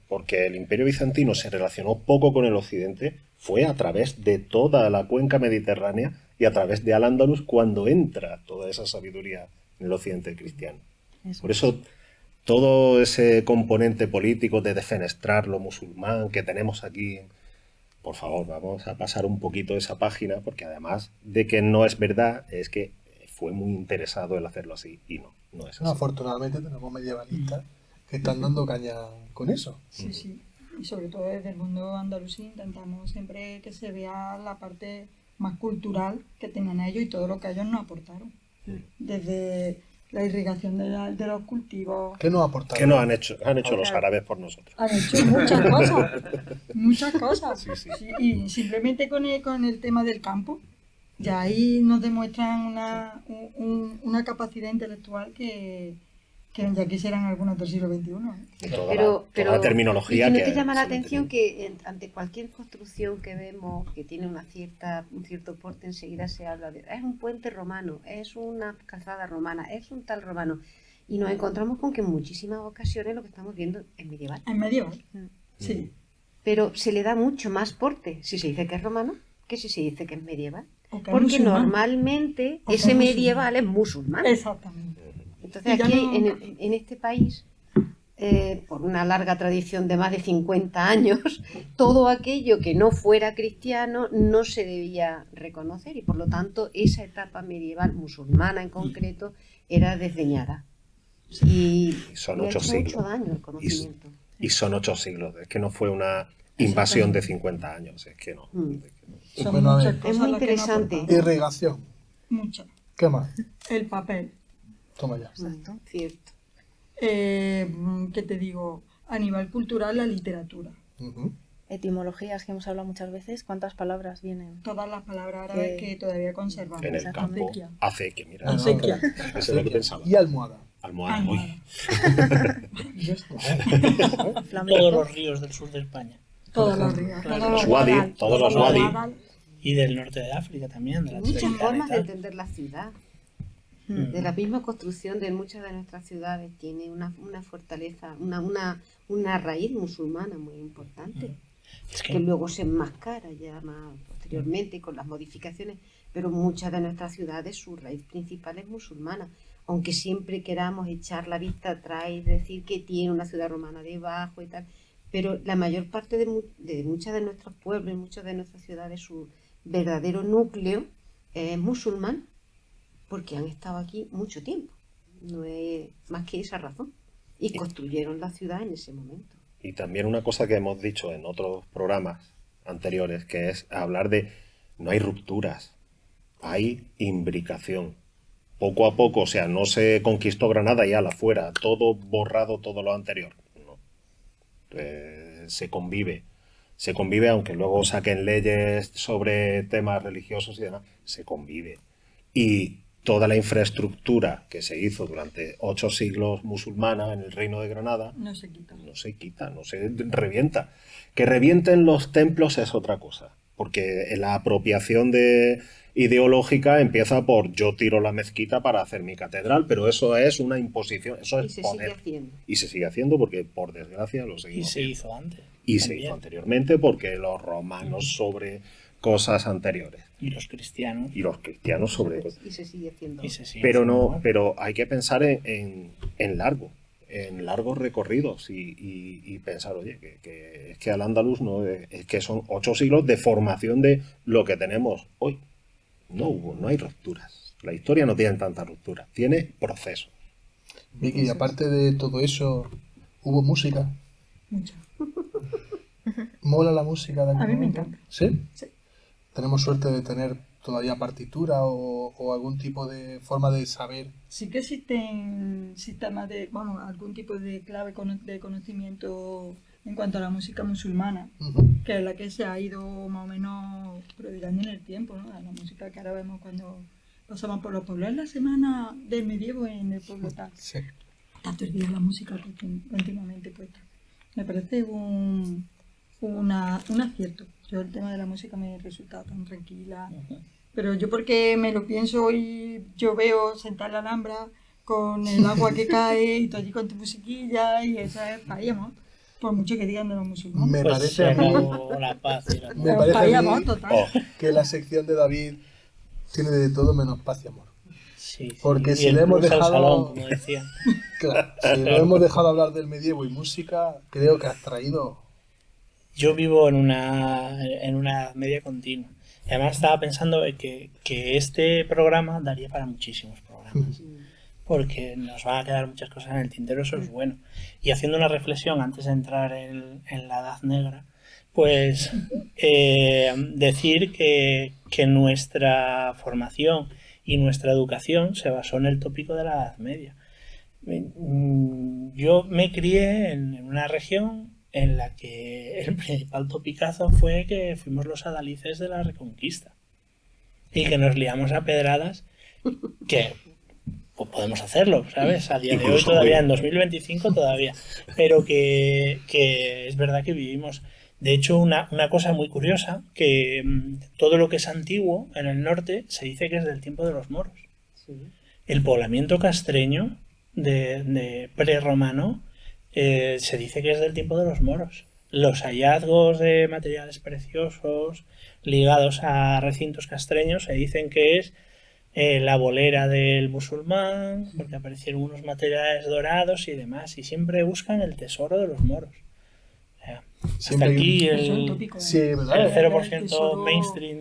porque el Imperio Bizantino se relacionó poco con el Occidente, fue a través de toda la cuenca mediterránea y a través de Al-Ándalus cuando entra toda esa sabiduría en el Occidente cristiano. Eso. Por eso todo ese componente político de defenestrar lo musulmán que tenemos aquí, por favor, vamos a pasar un poquito esa página, porque además de que no es verdad, es que fue muy interesado en hacerlo así, y no es así. No, afortunadamente tenemos medievalistas que están dando caña con eso. Sí, sí. Y sobre todo desde el mundo andalusí intentamos siempre que se vea la parte más cultural que tenían ellos y todo lo que ellos nos aportaron. Desde la irrigación de los cultivos. ¿Qué nos aportaron? ¿Qué nos han hecho? Han hecho los árabes por nosotros. Han hecho muchas cosas. Muchas cosas. Sí, sí. Sí, y simplemente con el tema del campo, ya ahí nos demuestran una capacidad intelectual que ya quisieran algunos del siglo XXI. Y toda la terminología ¿y que no te llama la se le atención tenía. que ante cualquier construcción que vemos que tiene un cierto porte, enseguida se habla de es un puente romano, es una calzada romana, es un tal romano? Y nos encontramos con que en muchísimas ocasiones lo que estamos viendo es medieval. En medieval. Mm. Sí. Pero se le da mucho más porte si se dice que es romano que si se dice que es medieval. O que es Porque musulmán. normalmente O que ese es musulmán. medieval es musulmán. Exactamente. Entonces Y ya aquí no- en este país, por una larga tradición de más de 50 años, todo aquello que no fuera cristiano no se debía reconocer y por lo tanto esa etapa medieval musulmana en concreto era desdeñada. Y Son le ha 8 hecho siglos. mucho daño el conocimiento. Y son 8 siglos. Es que no fue una invasión de 50 años. Es que no. Mm. Es que no. Son Bueno, a muchas ver. cosas Es muy las que nos interesante. aportan. Irrigación. Muchas. ¿Qué más? El papel. Toma ya. Exacto. Cierto. ¿Qué te digo? A nivel cultural, la literatura. Ujú. Etimologías que hemos hablado muchas veces, ¿cuántas palabras vienen? Todas las palabras árabes que todavía conservamos. En el campo. Acequia. Acequia, mira. Ah, no, Acequia. Eso es lo que pensaba. Y almohada. Almohada. Uy. Flamenco. Todos los ríos del sur de España. Todos los ríos. Claro. Todos Los los wadi, guadal, todos los wadi. guadal. Y del norte de África también, de la Muchas Tropicana y formas de tal. entender la ciudad. Mm. De la misma construcción de muchas de nuestras ciudades tiene una fortaleza, una raíz musulmana muy importante, Es que que luego se enmascara ya más posteriormente con las modificaciones, pero muchas de nuestras ciudades su raíz principal es musulmana, aunque siempre queramos echar la vista atrás y decir que tiene una ciudad romana debajo y tal, pero la mayor parte de muchos de nuestros pueblos y muchas de nuestras ciudades, su verdadero núcleo es musulmán, porque han estado aquí mucho tiempo. No es más que esa razón. Y construyeron la ciudad en ese momento. Y también una cosa que hemos dicho en otros programas anteriores, que es hablar de no hay rupturas, hay imbricación. Poco a poco, o sea, no se conquistó Granada y ala, fuera, todo borrado, todo lo anterior. No. Se convive. Se convive, aunque luego saquen leyes sobre temas religiosos y demás, se convive. Y toda la infraestructura que se hizo durante 8 siglos musulmana en el Reino de Granada No se quita. no se quita, no se revienta. Que revienten los templos es otra cosa, porque la apropiación ideológica empieza por yo tiro la mezquita para hacer mi catedral, pero eso es una imposición, eso Y es se poder. sigue haciendo. Y se sigue haciendo porque, por desgracia, lo Y seguimos se haciendo. hizo antes. Y se también. hizo anteriormente porque los romanos sobre cosas anteriores Y los cristianos. y los cristianos sobre cosas. Y se sigue haciendo. Y se sigue Pero haciendo. pero hay que pensar en largos recorridos y pensar, oye, que es que al Andaluz no es que son 8 siglos de formación de lo que tenemos hoy. No hay rupturas. La historia no tiene tanta ruptura, tiene proceso. Vicky, aparte de todo eso, ¿hubo música? Mucho. ¿Mola la música de aquel A mí me momento? encanta. ¿Sí? Sí. ¿Tenemos suerte de tener todavía partitura o algún tipo de forma de saber? Sí que existen sistemas de, bueno, algún tipo de clave de conocimiento en cuanto a la música musulmana, Ujú. que es la que se ha ido más o menos prodigando en el tiempo, ¿no? La música que ahora vemos cuando pasamos por los pueblos. Es la semana del medievo en el pueblo tal. Sí. Tantos días la música continuamente puesta. Me parece un acierto. Yo el tema de la música me resulta tan tranquila. Pero yo porque me lo pienso y yo veo sentar la Alhambra con el agua que cae y tú allí con tu musiquilla y esa es paríamos. Por mucho que digan de los musulmanes. Me Pues parece se a mí acabó la paz y la Me parece a Paríamos, mí total. Oh, que la sección de David tiene de todo menos paz y amor. Sí, sí. Porque Y si el le hemos plus al dejado- salón, como decían. Claro, si no hemos dejado hablar del medievo y música, creo que has traído... Yo vivo en una edad media continua. Y además estaba pensando que este programa daría para muchísimos programas. Porque nos van a quedar muchas cosas en el tintero, eso es bueno. Y haciendo una reflexión antes de entrar en la Edad Negra, pues decir que nuestra formación y nuestra educación se basó en el tópico de la Edad Media. Yo me crié en una región en la que el principal topicazo fue que fuimos los adalices de la Reconquista y que nos liamos a pedradas, que pues podemos hacerlo, ¿sabes? A día de hoy Incluso todavía, hoy. en 2025 todavía, pero que es verdad que vivimos. De hecho, una cosa muy curiosa, que todo lo que es antiguo en el norte se dice que es del tiempo de los moros. Sí. El poblamiento castreño de prerromano se dice que es del tiempo de los moros. Los hallazgos de materiales preciosos ligados a recintos castreños se dicen que es la bolera del musulmán, porque aparecieron unos materiales dorados y demás, y siempre buscan el tesoro de los moros. O sea, Siempre hasta hay aquí Eso es un el tópico. Sí, ¿verdad? el El 0% tesoro- mainstream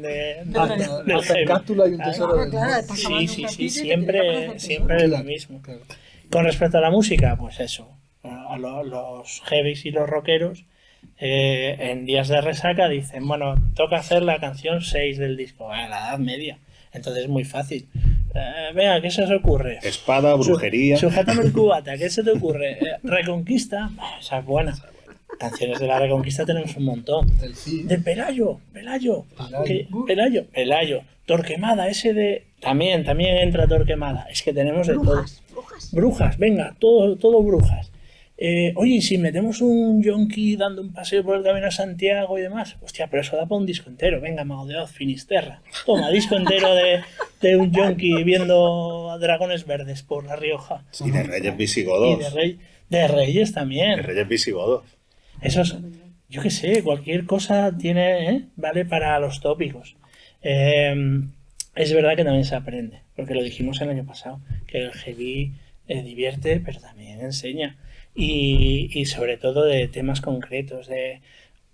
Hasta, del hasta en heavy. Cápsula hay un Ah, tesoro del claro, mundo. está Sí, acabando sí, un sí, castillo y te tiene que siempre, aparecer siempre tesoro. lo mismo. Claro. Con respecto a la música, pues eso, a los heavies y los rockeros, en días de resaca dicen, bueno, toca hacer la canción 6 del disco, a la Edad Media, entonces es muy fácil. Venga, ¿qué se os ocurre? espada, brujería. Sujétame el cubata, ¿qué se te ocurre? Reconquista, esa es buena. Canciones de la Reconquista tenemos un montón. El Cid. De Pelayo. Pelayo. Pelayo. Torquemada, ese de... También entra Torquemada. Es que tenemos de todo. Brujas, venga, todo brujas. Oye, ¿y si metemos un yonki dando un paseo por el Camino de Santiago y demás? Hostia, pero eso da para un disco entero. Venga, Mago de Oz, Finisterra. Toma, disco entero de un yonki viendo a dragones verdes por La Rioja. Y de reyes Y visigodos. de Reyes también. De reyes visigodos. Eso es, yo qué sé, cualquier cosa tiene, vale para los tópicos. Es verdad que también se aprende, porque lo dijimos el año pasado, que el heavy divierte, pero también enseña. Y sobre todo de temas concretos, de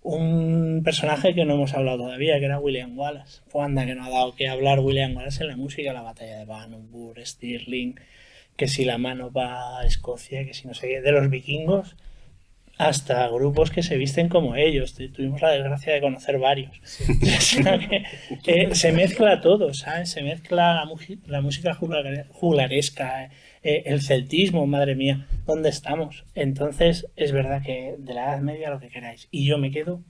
un personaje que no hemos hablado todavía, que era William Wallace. Anda que no ha dado que hablar William Wallace en la música, la batalla de Bannockburn, Stirling, que si la mano va a Escocia, que si no sé qué, de los vikingos. hasta grupos que se visten como ellos. Tuvimos la desgracia de conocer varios. O sea que, se mezcla todo, ¿sabes? Se mezcla la música juglaresca, el celtismo, madre mía, ¿dónde estamos? Entonces, es verdad que de la Edad Media lo que queráis. Y yo me quedo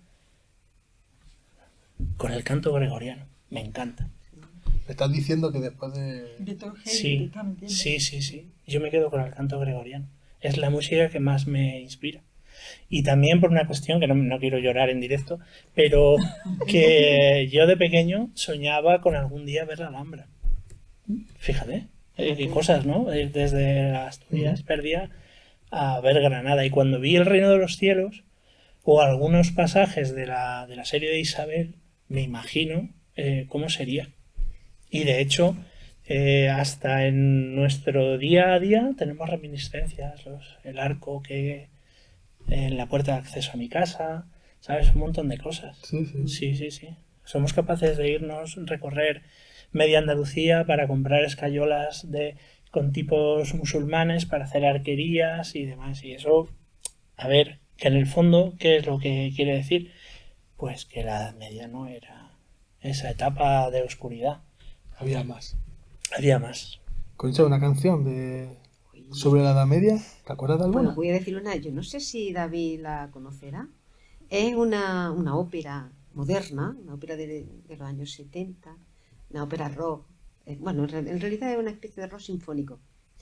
con el canto gregoriano. Me encanta. Me estás diciendo que después De todo el hate que Sí, está metiendo. sí. Yo me quedo con el canto gregoriano. Es la música que más me inspira. Y también por una cuestión que no quiero llorar en directo, pero que yo de pequeño soñaba con algún día ver la Alhambra. Fíjate, qué cosas, ¿no? Desde Asturias perdía a ver Granada. Y cuando vi El Reino de los Cielos o algunos pasajes de la serie de Isabel, me imagino cómo sería. Y de hecho, hasta en nuestro día a día tenemos reminiscencias, el arco que en la puerta de acceso a mi casa, ¿sabes? Un montón de cosas. Sí. Somos capaces de recorrer media Andalucía para comprar escayolas con tipos musulmanes para hacer arquerías y demás. Y eso, a ver, que en el fondo, ¿qué es lo que quiere decir? Pues que la Edad Media no era esa etapa de oscuridad. había más. Había más. Concha, una canción sobre la Edad Media, ¿te acuerdas de alguna? Bueno, voy a decir una, yo no sé si David la conocerá. Es una ópera moderna, una ópera de los años 70, una ópera rock. Bueno, en realidad es una especie de rock sinfónico.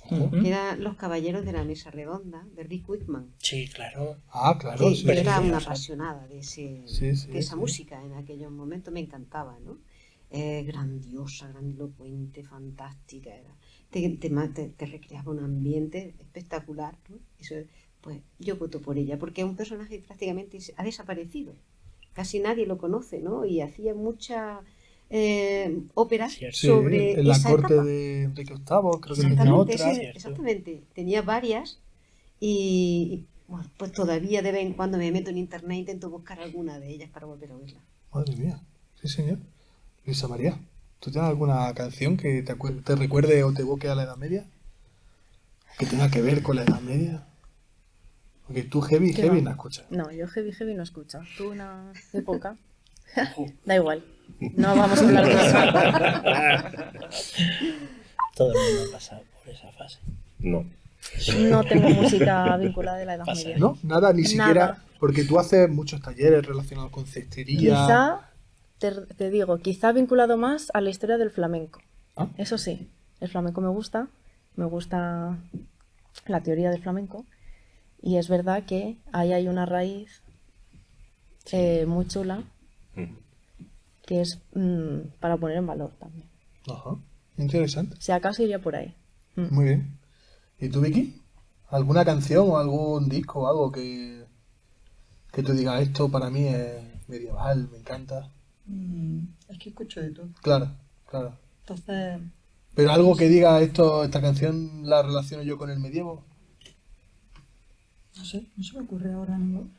Que era Los Caballeros de la Mesa Redonda, de Rick Wakeman. Sí, claro. Ah, claro, Sí, sí. yo era sí, una sí. apasionada de esa música en aquellos momentos, me encantaba, ¿no? Grandiosa, grandilocuente, fantástica. Te recreaba un ambiente espectacular, ¿no? Eso, pues yo voto por ella, porque es un personaje que prácticamente ha desaparecido. Casi nadie lo conoce, ¿no? Y hacía mucha óperas Cierto. Sí, sobre en la esa corte etapa. de Enrique VIII, creo que tenía Exactamente, otra. Cierto. exactamente. Tenía varias y bueno, pues todavía de vez en cuando me meto en internet e intento buscar alguna de ellas para volver a oírla. Madre mía, sí señor. Luisa María, ¿tú tienes alguna canción que te recuerde o te evoque a la Edad Media? Que tenga que ver con la Edad Media. Porque tú heavy ¿Qué no va? escuchas. No, yo heavy no escucho. Tú una época. Da igual. No vamos a hablar de eso. Todo el mundo ha pasado por esa fase. No. No tengo música vinculada de la Edad Pasa. Media. ¿No? Nada, ni siquiera. Nada. Porque tú haces muchos talleres relacionados con cestería. Quizá, te digo, quizá vinculado más a la historia del flamenco. Ah. Eso sí, el flamenco me gusta la teoría del flamenco, y es verdad que ahí hay una raíz muy chula que es para poner en valor también. Ajá. Interesante. Si acaso iría por ahí. Muy bien. ¿Y tú, Vicky? ¿Alguna canción o algún disco o algo que tú digas esto para mí es medieval, me encanta? Es que escucho de todo. Claro. Entonces, Pero algo que diga esta canción la relaciono yo con el medievo. no sé, no se me ocurre ahora ninguno.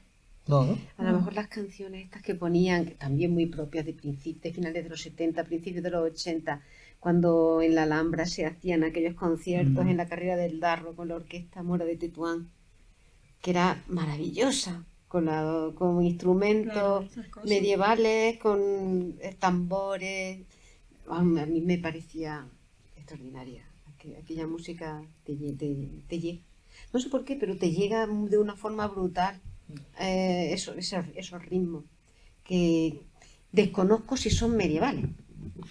No. A lo mejor las canciones estas que ponían, que también muy propias de finales de los 70, principios de los 80, cuando en la Alhambra se hacían aquellos conciertos en la carrera del Darro con la orquesta Mora de Tetuán, que era maravillosa, con instrumentos Claro, esas cosas. medievales, con tambores. A mí me parecía extraordinaria. Aquella música te llega. No sé por qué, pero te llega de una forma brutal. Esos ritmos que desconozco si son medievales.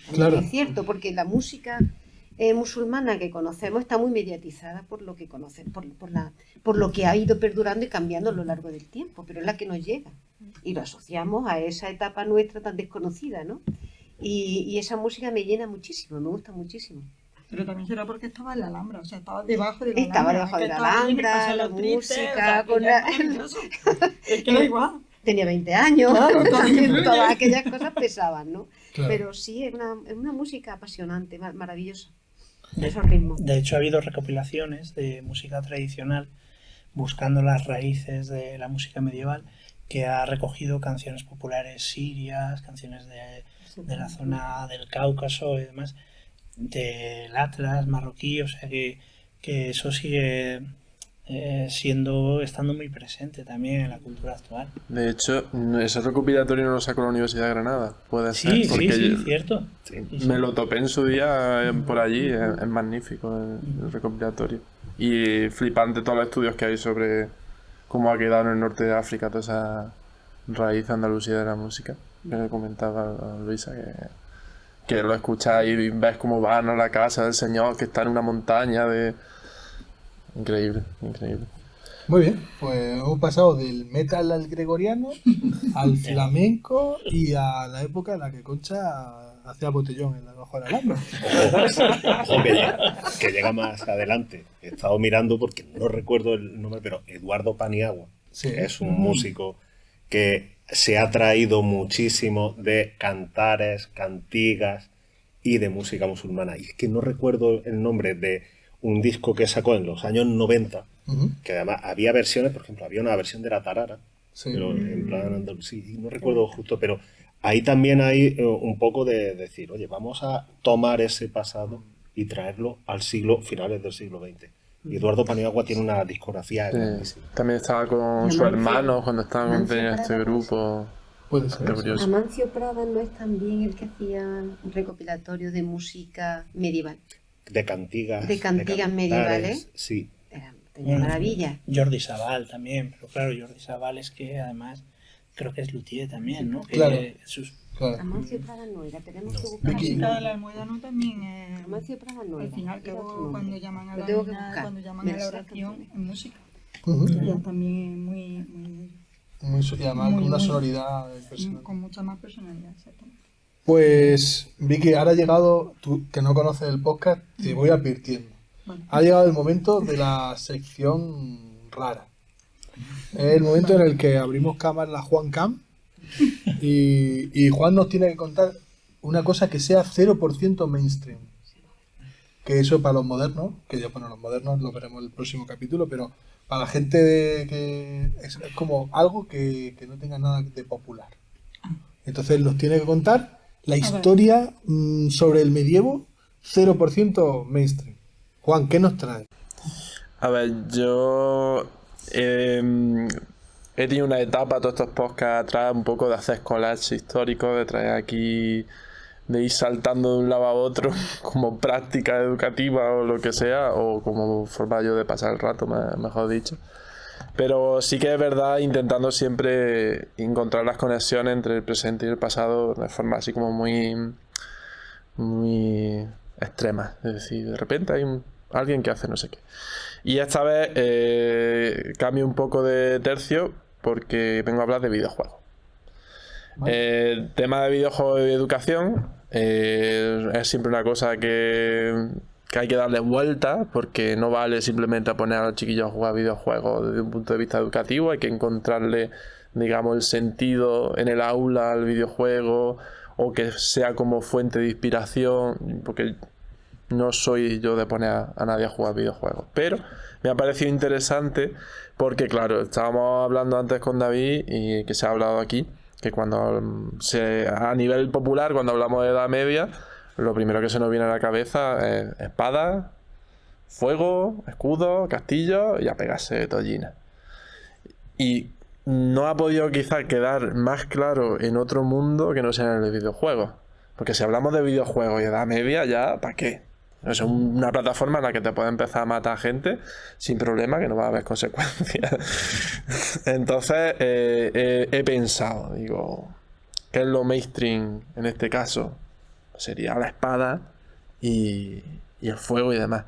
También Claro. es cierto, porque la música musulmana que conocemos está muy mediatizada por lo que conocen, por lo que ha ido perdurando y cambiando a lo largo del tiempo, pero es la que nos llega y lo asociamos a esa etapa nuestra tan desconocida, ¿no? Y esa música me llena muchísimo, me gusta muchísimo. Pero también será porque estaba en la Alhambra, o sea, estaba debajo de la Estaba Alhambra. debajo de que la estaba allí, Alhambra, me pasé la lo triste, música, o sea, con que ya es maravilloso. Es que da igual. Tenía 20 años, Claro, también claro. todas aquellas cosas pesaban, ¿no? Claro. Pero sí, es una música apasionante, maravillosa. Esos ritmos. De hecho, ha habido recopilaciones de música tradicional buscando las raíces de la música medieval, que ha recogido canciones populares sirias, canciones de la zona del Cáucaso y demás, del Atlas marroquí, o sea que eso sigue estando muy presente también en la cultura actual. De hecho, ese recopilatorio no lo sacó la Universidad de Granada, puede ser. Sí, porque sí, cierto. Sí. me lo topé en su día por allí, es magnífico el recopilatorio. Y flipante todos los estudios que hay sobre cómo ha quedado en el norte de África toda esa raíz andalusí de la música. Que le comentaba a Luisa que lo escuchas y ves cómo van a la casa del señor que está en una montaña de... Increíble, increíble. Muy bien, pues hemos pasado del metal al gregoriano, al flamenco y a la época en la que Concha hacía botellón en la bajo de la Alhambra. Ojo que llega más adelante. He estado mirando porque no recuerdo el nombre, pero Eduardo Paniagua Sí. es un músico que se ha traído muchísimo de cantares, cantigas y de música musulmana. Y es que no recuerdo el nombre de un disco que sacó en los años 90, que además había versiones, por ejemplo, había una versión de la tarara, Sí. pero en plan andalusí, no recuerdo justo, pero ahí también hay un poco de decir, oye, vamos a tomar ese pasado y traerlo al finales del siglo XX. Y Eduardo Paniagua tiene una discografía grandísima. También estaba con su hermano cuando estaba en este grupo. Puede ser. Curioso. Amancio Prada no es también el que hacía un recopilatorio de música medieval. De cantigas. De cantigas cantares, medievales. Sí. Tenía maravilla. Jordi Sabal también, pero claro, Jordi Sabal es que además creo que es luthier también, ¿no? Que Claro. Claro. Amancio Prada no era, tenemos que La buscar. música del almohadano también es... Amancio Prada no Al era. final, que era otro cuando nombre. llaman a Lo la tengo que mina, buscar. cuando llaman Me a la lo sé oración, canciones. es música. Ujú. Ya también es muy Y además Muy, con una muy. sonoridad impresionante. con mucha más personalidad, exactamente. Pues, Vicky, ahora ha llegado, tú que no conoces el podcast, te voy advirtiendo. Vale. Ha llegado el momento de la sección rara. Es el momento en el que abrimos cámara la Juan Cam y Juan nos tiene que contar una cosa que sea 0% mainstream. Que eso para los modernos, que ya bueno, los modernos lo veremos en el próximo capítulo, pero para la gente que es como algo que no tenga nada de popular. Entonces nos tiene que contar la historia sobre el medievo 0% mainstream. Juan, ¿qué nos trae? A ver, yo he tenido una etapa todos estos podcasts atrás un poco de hacer collage histórico, de traer aquí, de ir saltando de un lado a otro como práctica educativa o lo que sea, o como forma yo de pasar el rato, mejor dicho. Pero sí que es verdad, intentando siempre encontrar las conexiones entre el presente y el pasado de forma así como muy extrema. Es decir, de repente hay alguien que hace no sé qué. Y esta vez cambio un poco de tercio porque vengo a hablar de videojuegos. El tema de videojuegos y educación es siempre una cosa que hay que darle vuelta, porque no vale simplemente a poner a los chiquillos a jugar videojuegos desde un punto de vista educativo. Hay que encontrarle, digamos, el sentido en el aula al videojuego, o que sea como fuente de inspiración, porque no soy yo de poner a nadie a jugar videojuegos. Pero me ha parecido interesante porque, claro, estábamos hablando antes con David, y que se ha hablado aquí, que cuando a nivel popular, cuando hablamos de Edad Media, lo primero que se nos viene a la cabeza es espada, fuego, escudo, castillo y a pegarse tollina. Y no ha podido quizá quedar más claro en otro mundo que no sea en el videojuego. Porque si hablamos de videojuegos y Edad Media, ya, ¿para qué? Es una plataforma en la que te puede empezar a matar gente sin problema, que no va a haber consecuencias. Entonces he pensado, digo, ¿qué es lo mainstream en este caso? Sería la espada y el fuego y demás.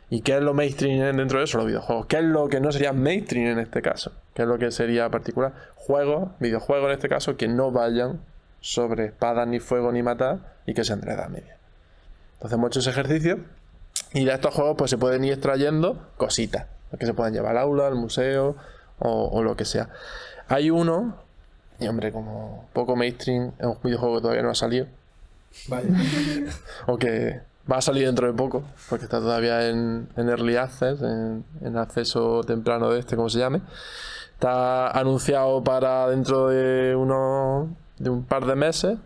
¿Y qué es lo mainstream dentro de eso? Los videojuegos. ¿Qué es lo que no sería mainstream en este caso? ¿Qué es lo que sería particular? Juegos, videojuegos en este caso, que no vayan sobre espadas, ni fuego, ni matar, y que sean de la Edad Media. Entonces hemos hecho ese ejercicio, y de estos juegos pues se pueden ir extrayendo cositas que se pueden llevar al aula, al museo o lo que sea. Hay uno, y hombre, como poco mainstream, es un videojuego que todavía no ha salido, Vaya. o que va a salir dentro de poco, porque está todavía en Early Access, en acceso temprano como se llame. Está anunciado para dentro de un par de meses,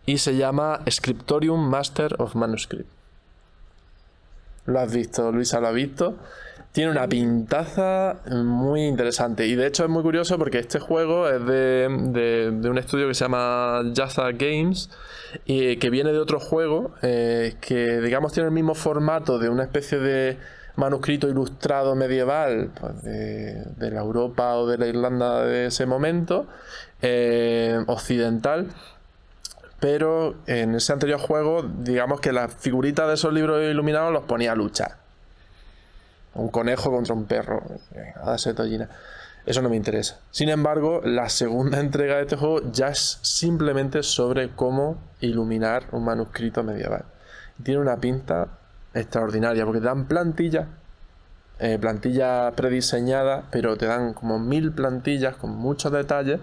y se llama Scriptorium Master of Manuscript. ¿Lo has visto? Luisa lo ha visto. Tiene una pintaza muy interesante. Y de hecho es muy curioso porque este juego es de un estudio que se llama Yaza Games, y que viene de otro juego que, digamos, tiene el mismo formato de una especie de manuscrito ilustrado medieval, pues de la Europa o de la Irlanda de ese momento, occidental. Pero en ese anterior juego, digamos que las figuritas de esos libros iluminados los ponía a luchar. Un conejo contra un perro, a darse tollina. Eso no me interesa. Sin embargo, la segunda entrega de este juego ya es simplemente sobre cómo iluminar un manuscrito medieval. Tiene una pinta extraordinaria, porque te dan plantillas prediseñadas, pero te dan como 1000 plantillas con muchos detalles,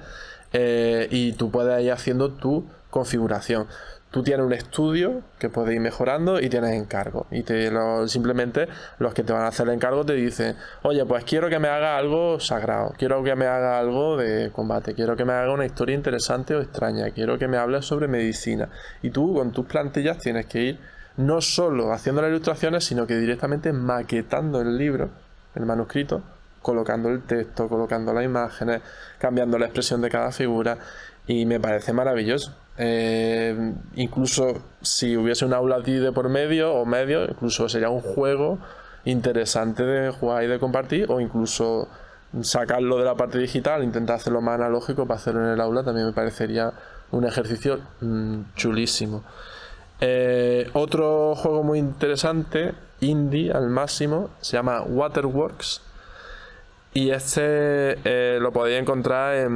y tú puedes ir haciendo tu configuración. Tú tienes un estudio que puedes ir mejorando y tienes encargos. Y simplemente los que te van a hacer el encargo te dicen: oye, pues quiero que me haga algo sagrado, quiero que me haga algo de combate, quiero que me haga una historia interesante o extraña, quiero que me hables sobre medicina. Y tú con tus plantillas tienes que ir no solo haciendo las ilustraciones, sino que directamente maquetando el libro, el manuscrito, colocando el texto, colocando las imágenes, cambiando la expresión de cada figura. Y me parece maravilloso. Incluso si hubiese un aula de por medio o medio, incluso sería un juego interesante de jugar y de compartir, o incluso sacarlo de la parte digital, intentar hacerlo más analógico para hacerlo en el aula. También me parecería un ejercicio chulísimo. Otro juego muy interesante, indie al máximo, se llama Waterworks, y este lo podéis encontrar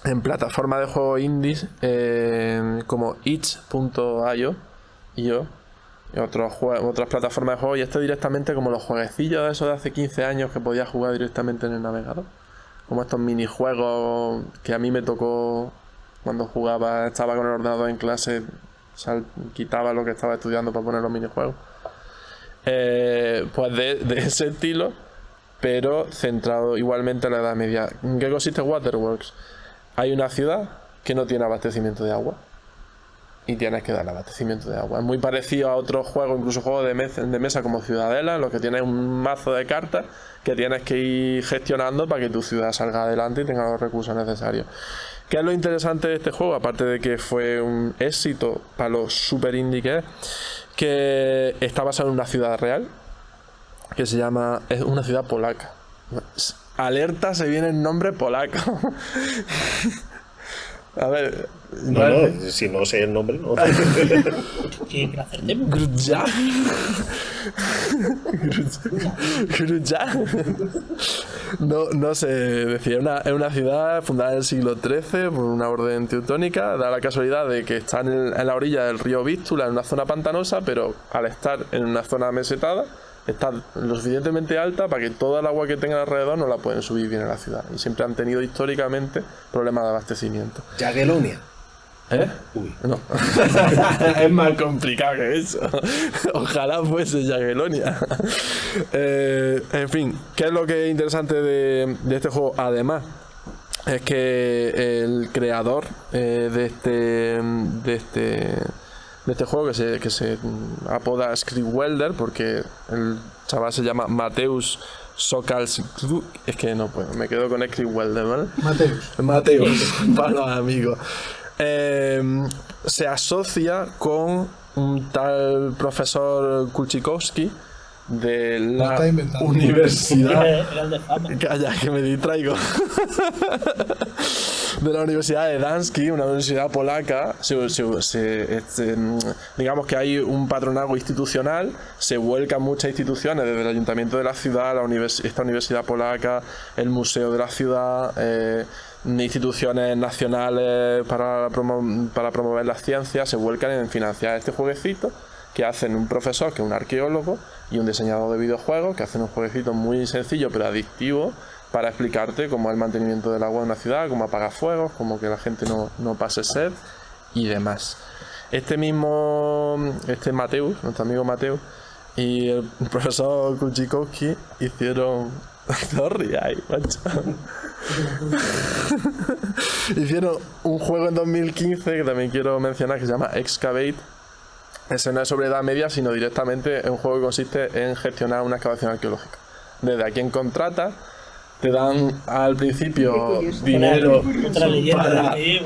en plataformas de juegos indies como itch.io y otras plataformas de juegos. Y esto directamente como los jueguecillos de esos de hace 15 años que podías jugar directamente en el navegador, como estos minijuegos que a mí me tocó cuando jugaba, estaba con el ordenador en clase, quitaba lo que estaba estudiando para poner los minijuegos, pues de ese estilo, pero centrado igualmente en la Edad Media. ¿En qué consiste Waterworks? Hay una ciudad que no tiene abastecimiento de agua y tienes que dar abastecimiento de agua. Es muy parecido a otros juegos, incluso juegos de mesa como Ciudadela, en los que tienes un mazo de cartas que tienes que ir gestionando para que tu ciudad salga adelante y tenga los recursos necesarios. ¿Qué es lo interesante de este juego? Aparte de que fue un éxito para lo super indie que está basado en una ciudad real, que es una ciudad polaca. Alerta, se viene el nombre polaco. A ver. No, si no sé el nombre, no. ¿Qué acertemos? Grudja. No sé decir. Es una ciudad fundada en el siglo XIII por una orden teutónica. Da la casualidad de que está en la orilla del río Vístula, en una zona pantanosa, pero al estar en una zona mesetada, está lo suficientemente alta para que toda el agua que tengan alrededor no la pueden subir bien a la ciudad. Y siempre han tenido históricamente problemas de abastecimiento. Jagiellonia. Uy. No. Es más complicado que eso. Ojalá fuese Jagiellonia. En fin, ¿qué es lo que es interesante de este juego? Además, es que el creador de este juego, que se apoda Scriptwelder, porque el chaval se llama Mateusz Sokals, es que no puedo, me quedo con Scriptwelder, ¿vale? Mateusz para los amigos. Se asocia con un tal profesor Kulchikowski de la universidad. Era el de fama. Calla, que me distraigo. De la Universidad de Danzig, una universidad polaca. Digamos que hay un patronazgo institucional, se vuelcan muchas instituciones, desde el ayuntamiento de la ciudad, esta universidad polaca, el museo de la ciudad, instituciones nacionales para promover las ciencias, se vuelcan en financiar este jueguecito que hacen un profesor, que es un arqueólogo, y un diseñador de videojuegos, que hacen un jueguecito muy sencillo pero adictivo para explicarte cómo es el mantenimiento del agua en una ciudad, cómo apagar fuegos, cómo que la gente no pase sed y demás. Mateusz, nuestro amigo Mateusz, y el profesor Kulchikowski hicieron... hicieron un juego en 2015 que también quiero mencionar, que se llama Excavate. Ese no es sobre Edad Media, sino directamente es un juego que consiste en gestionar una excavación arqueológica. desde a quién contratas, te dan al principio Qué curioso. dinero Otra leyenda para... de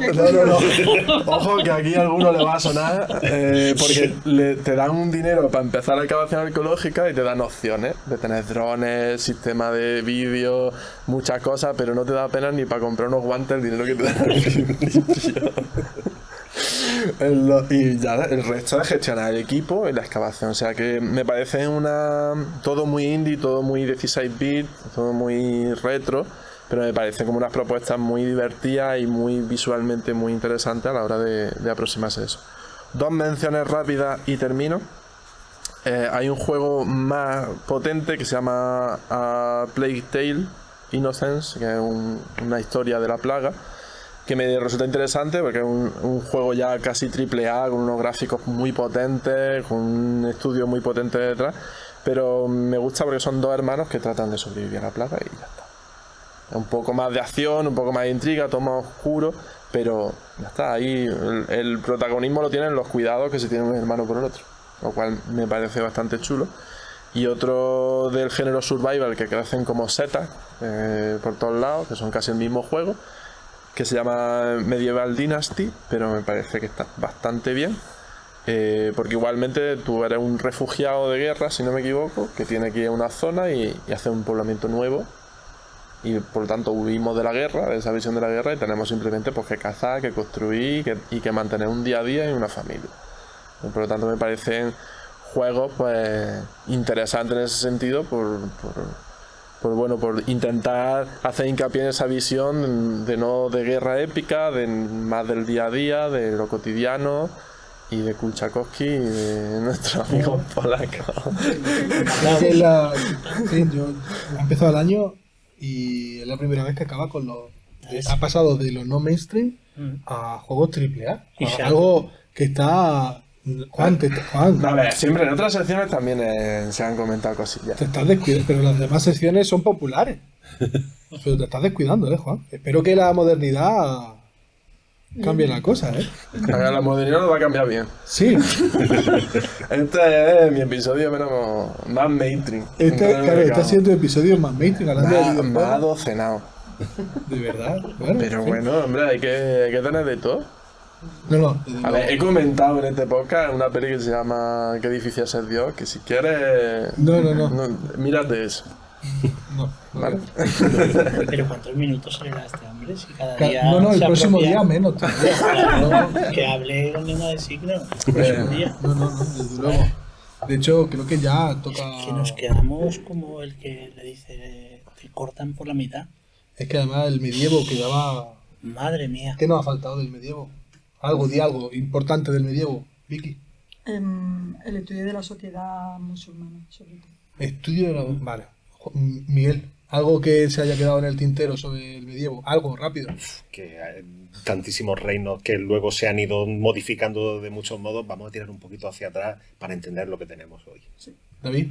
No. Ojo que aquí a alguno le va a sonar porque te dan un dinero para empezar la excavación arqueológica y te dan opciones de tener drones, sistema de vídeo, muchas cosas, pero no te da apenas ni para comprar unos guantes el dinero que te dan al principio. Y ya el resto de gestionar el equipo y la excavación, o sea que me parece todo muy indie, todo muy 16 bits, todo muy retro, pero me parece como unas propuestas muy divertidas y muy visualmente muy interesantes a la hora de aproximarse a eso. 2 menciones rápidas y termino. Hay un juego más potente que se llama A Plague Tale Innocence, que es una historia de la plaga, que me resulta interesante porque es un juego ya casi AAA, con unos gráficos muy potentes, con un estudio muy potente detrás, pero me gusta porque son 2 hermanos que tratan de sobrevivir a la plaga y ya está. Es un poco más de acción, un poco más de intriga, todo más oscuro, pero ya está, ahí el protagonismo lo tienen los cuidados que se tiene un hermano por el otro, lo cual me parece bastante chulo. Y otro del género survival que crecen como setas por todos lados, que son casi el mismo juego, que se llama Medieval Dynasty, pero me parece que está bastante bien, porque igualmente tú eres un refugiado de guerra, si no me equivoco, que tiene que ir a una zona y hacer un poblamiento nuevo, y por lo tanto huimos de la guerra, de esa visión de la guerra, y tenemos simplemente pues, que cazar, que construir y que mantener un día a día y una familia. Por lo tanto me parecen juegos pues interesantes en ese sentido por intentar hacer hincapié en esa visión de guerra épica, de más del día a día, de lo cotidiano y de Kulczakowski y de nuestro amigo polaco. Sí, yo he empezado el año y es la primera vez que acaba con ha pasado de los no mainstream a juegos AAA. Y Algo que está... Juan, A ver, siempre en otras secciones también se han comentado cosillas. te estás descuidando, pero las demás secciones son populares. Pero te estás descuidando, Juan. Espero que la modernidad cambie la cosa, La modernidad lo va a cambiar bien. Sí. Este es mi episodio más mainstream. Este ha sido tu episodio más mainstream, hablando de videojuegos. Más docenado. De verdad. Bueno, Pero sí. bueno, hombre, hay que tener de todo. No. A ver, he comentado en este podcast una peli que se llama Qué difícil es ser Dios, que si quieres... No. Mírate eso. No. ¿Vale? Pero ¿cuántos minutos se le da a este hombre? Si cada día No, el se próximo apropia. día menos. Claro, que hable con lengua de signo. El próximo día. No, desde luego. De hecho, creo que ya toca... Que nos quedamos como el que le dice que cortan por la mitad. Es que además el medievo quedaba... Madre mía. ¿Qué nos ha faltado del medievo? Di algo importante del medievo, Vicky. El estudio de la sociedad musulmana, sobre todo. Estudio de la... Vale. Miguel, algo que se haya quedado en el tintero sobre el medievo. Algo, rápido. Que hay tantísimos reinos que luego se han ido modificando de muchos modos. Vamos a tirar un poquito hacia atrás para entender lo que tenemos hoy. David.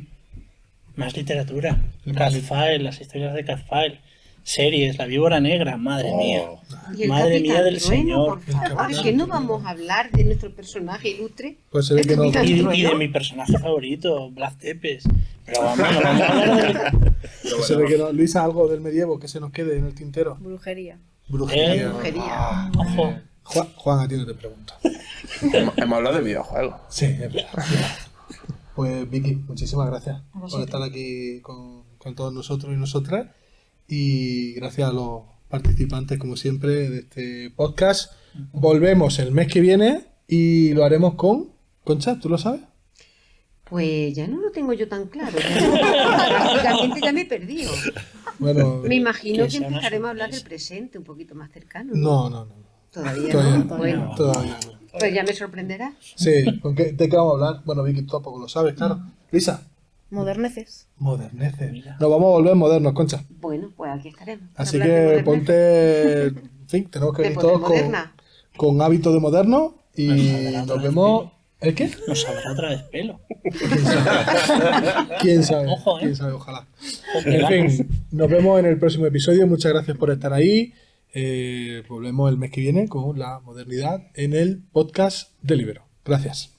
Más literatura. Cadfael, las historias de Cadfael. Series, La Víbora Negra, madre mía. Y el Madre Capitán mía del Trueno, Señor. por favor, es que no vamos a hablar de nuestro personaje ilustre. Pues se ve El que no... Capitán Y de Trueno. mi personaje favorito, Blas Tepes. Pero vamos a hablar de... Se ve que no. Luisa, algo del medievo que se nos quede en el tintero. Brujería. Brujería. Brujería. Ojo. Juan, a ti no te pregunto. Hemos hablado de videojuegos. Sí, es verdad. Pues Vicky, muchísimas gracias por vosotros. estar aquí con todos nosotros y nosotras. Y gracias a los participantes, como siempre, de este podcast. Volvemos el mes que viene y lo haremos con Concha, ¿tú lo sabes? Pues ya no lo tengo yo tan claro. Prácticamente ya me he perdido. Bueno, Me imagino Que que sea una empezaremos a hablar del sorpresa. presente, un poquito más cercano. no. Todavía Todavía no. no. Bueno, Todavía no. pues ya me sorprenderá. Sí, ¿de qué vamos a hablar? Bueno, Vicky, tú tampoco lo sabes, claro. Lisa, Moderneces. moderneces. Mira. Nos vamos a volver modernos, Concha. Bueno, pues aquí estaremos. Así Hablar de que modernas. ponte... En fin, tenemos que De venir todos moderna. con hábitos de moderno y Nos nos vemos... ¿El qué? Nos saldrá otra vez pelo. ¿Quién sabe? Ojo, ¿Quién sabe? Ojalá. Ojalá. En fin, nos vemos en el próximo episodio. Muchas gracias por estar ahí. Volvemos el mes que viene con la modernidad en el podcast de Libero. Gracias.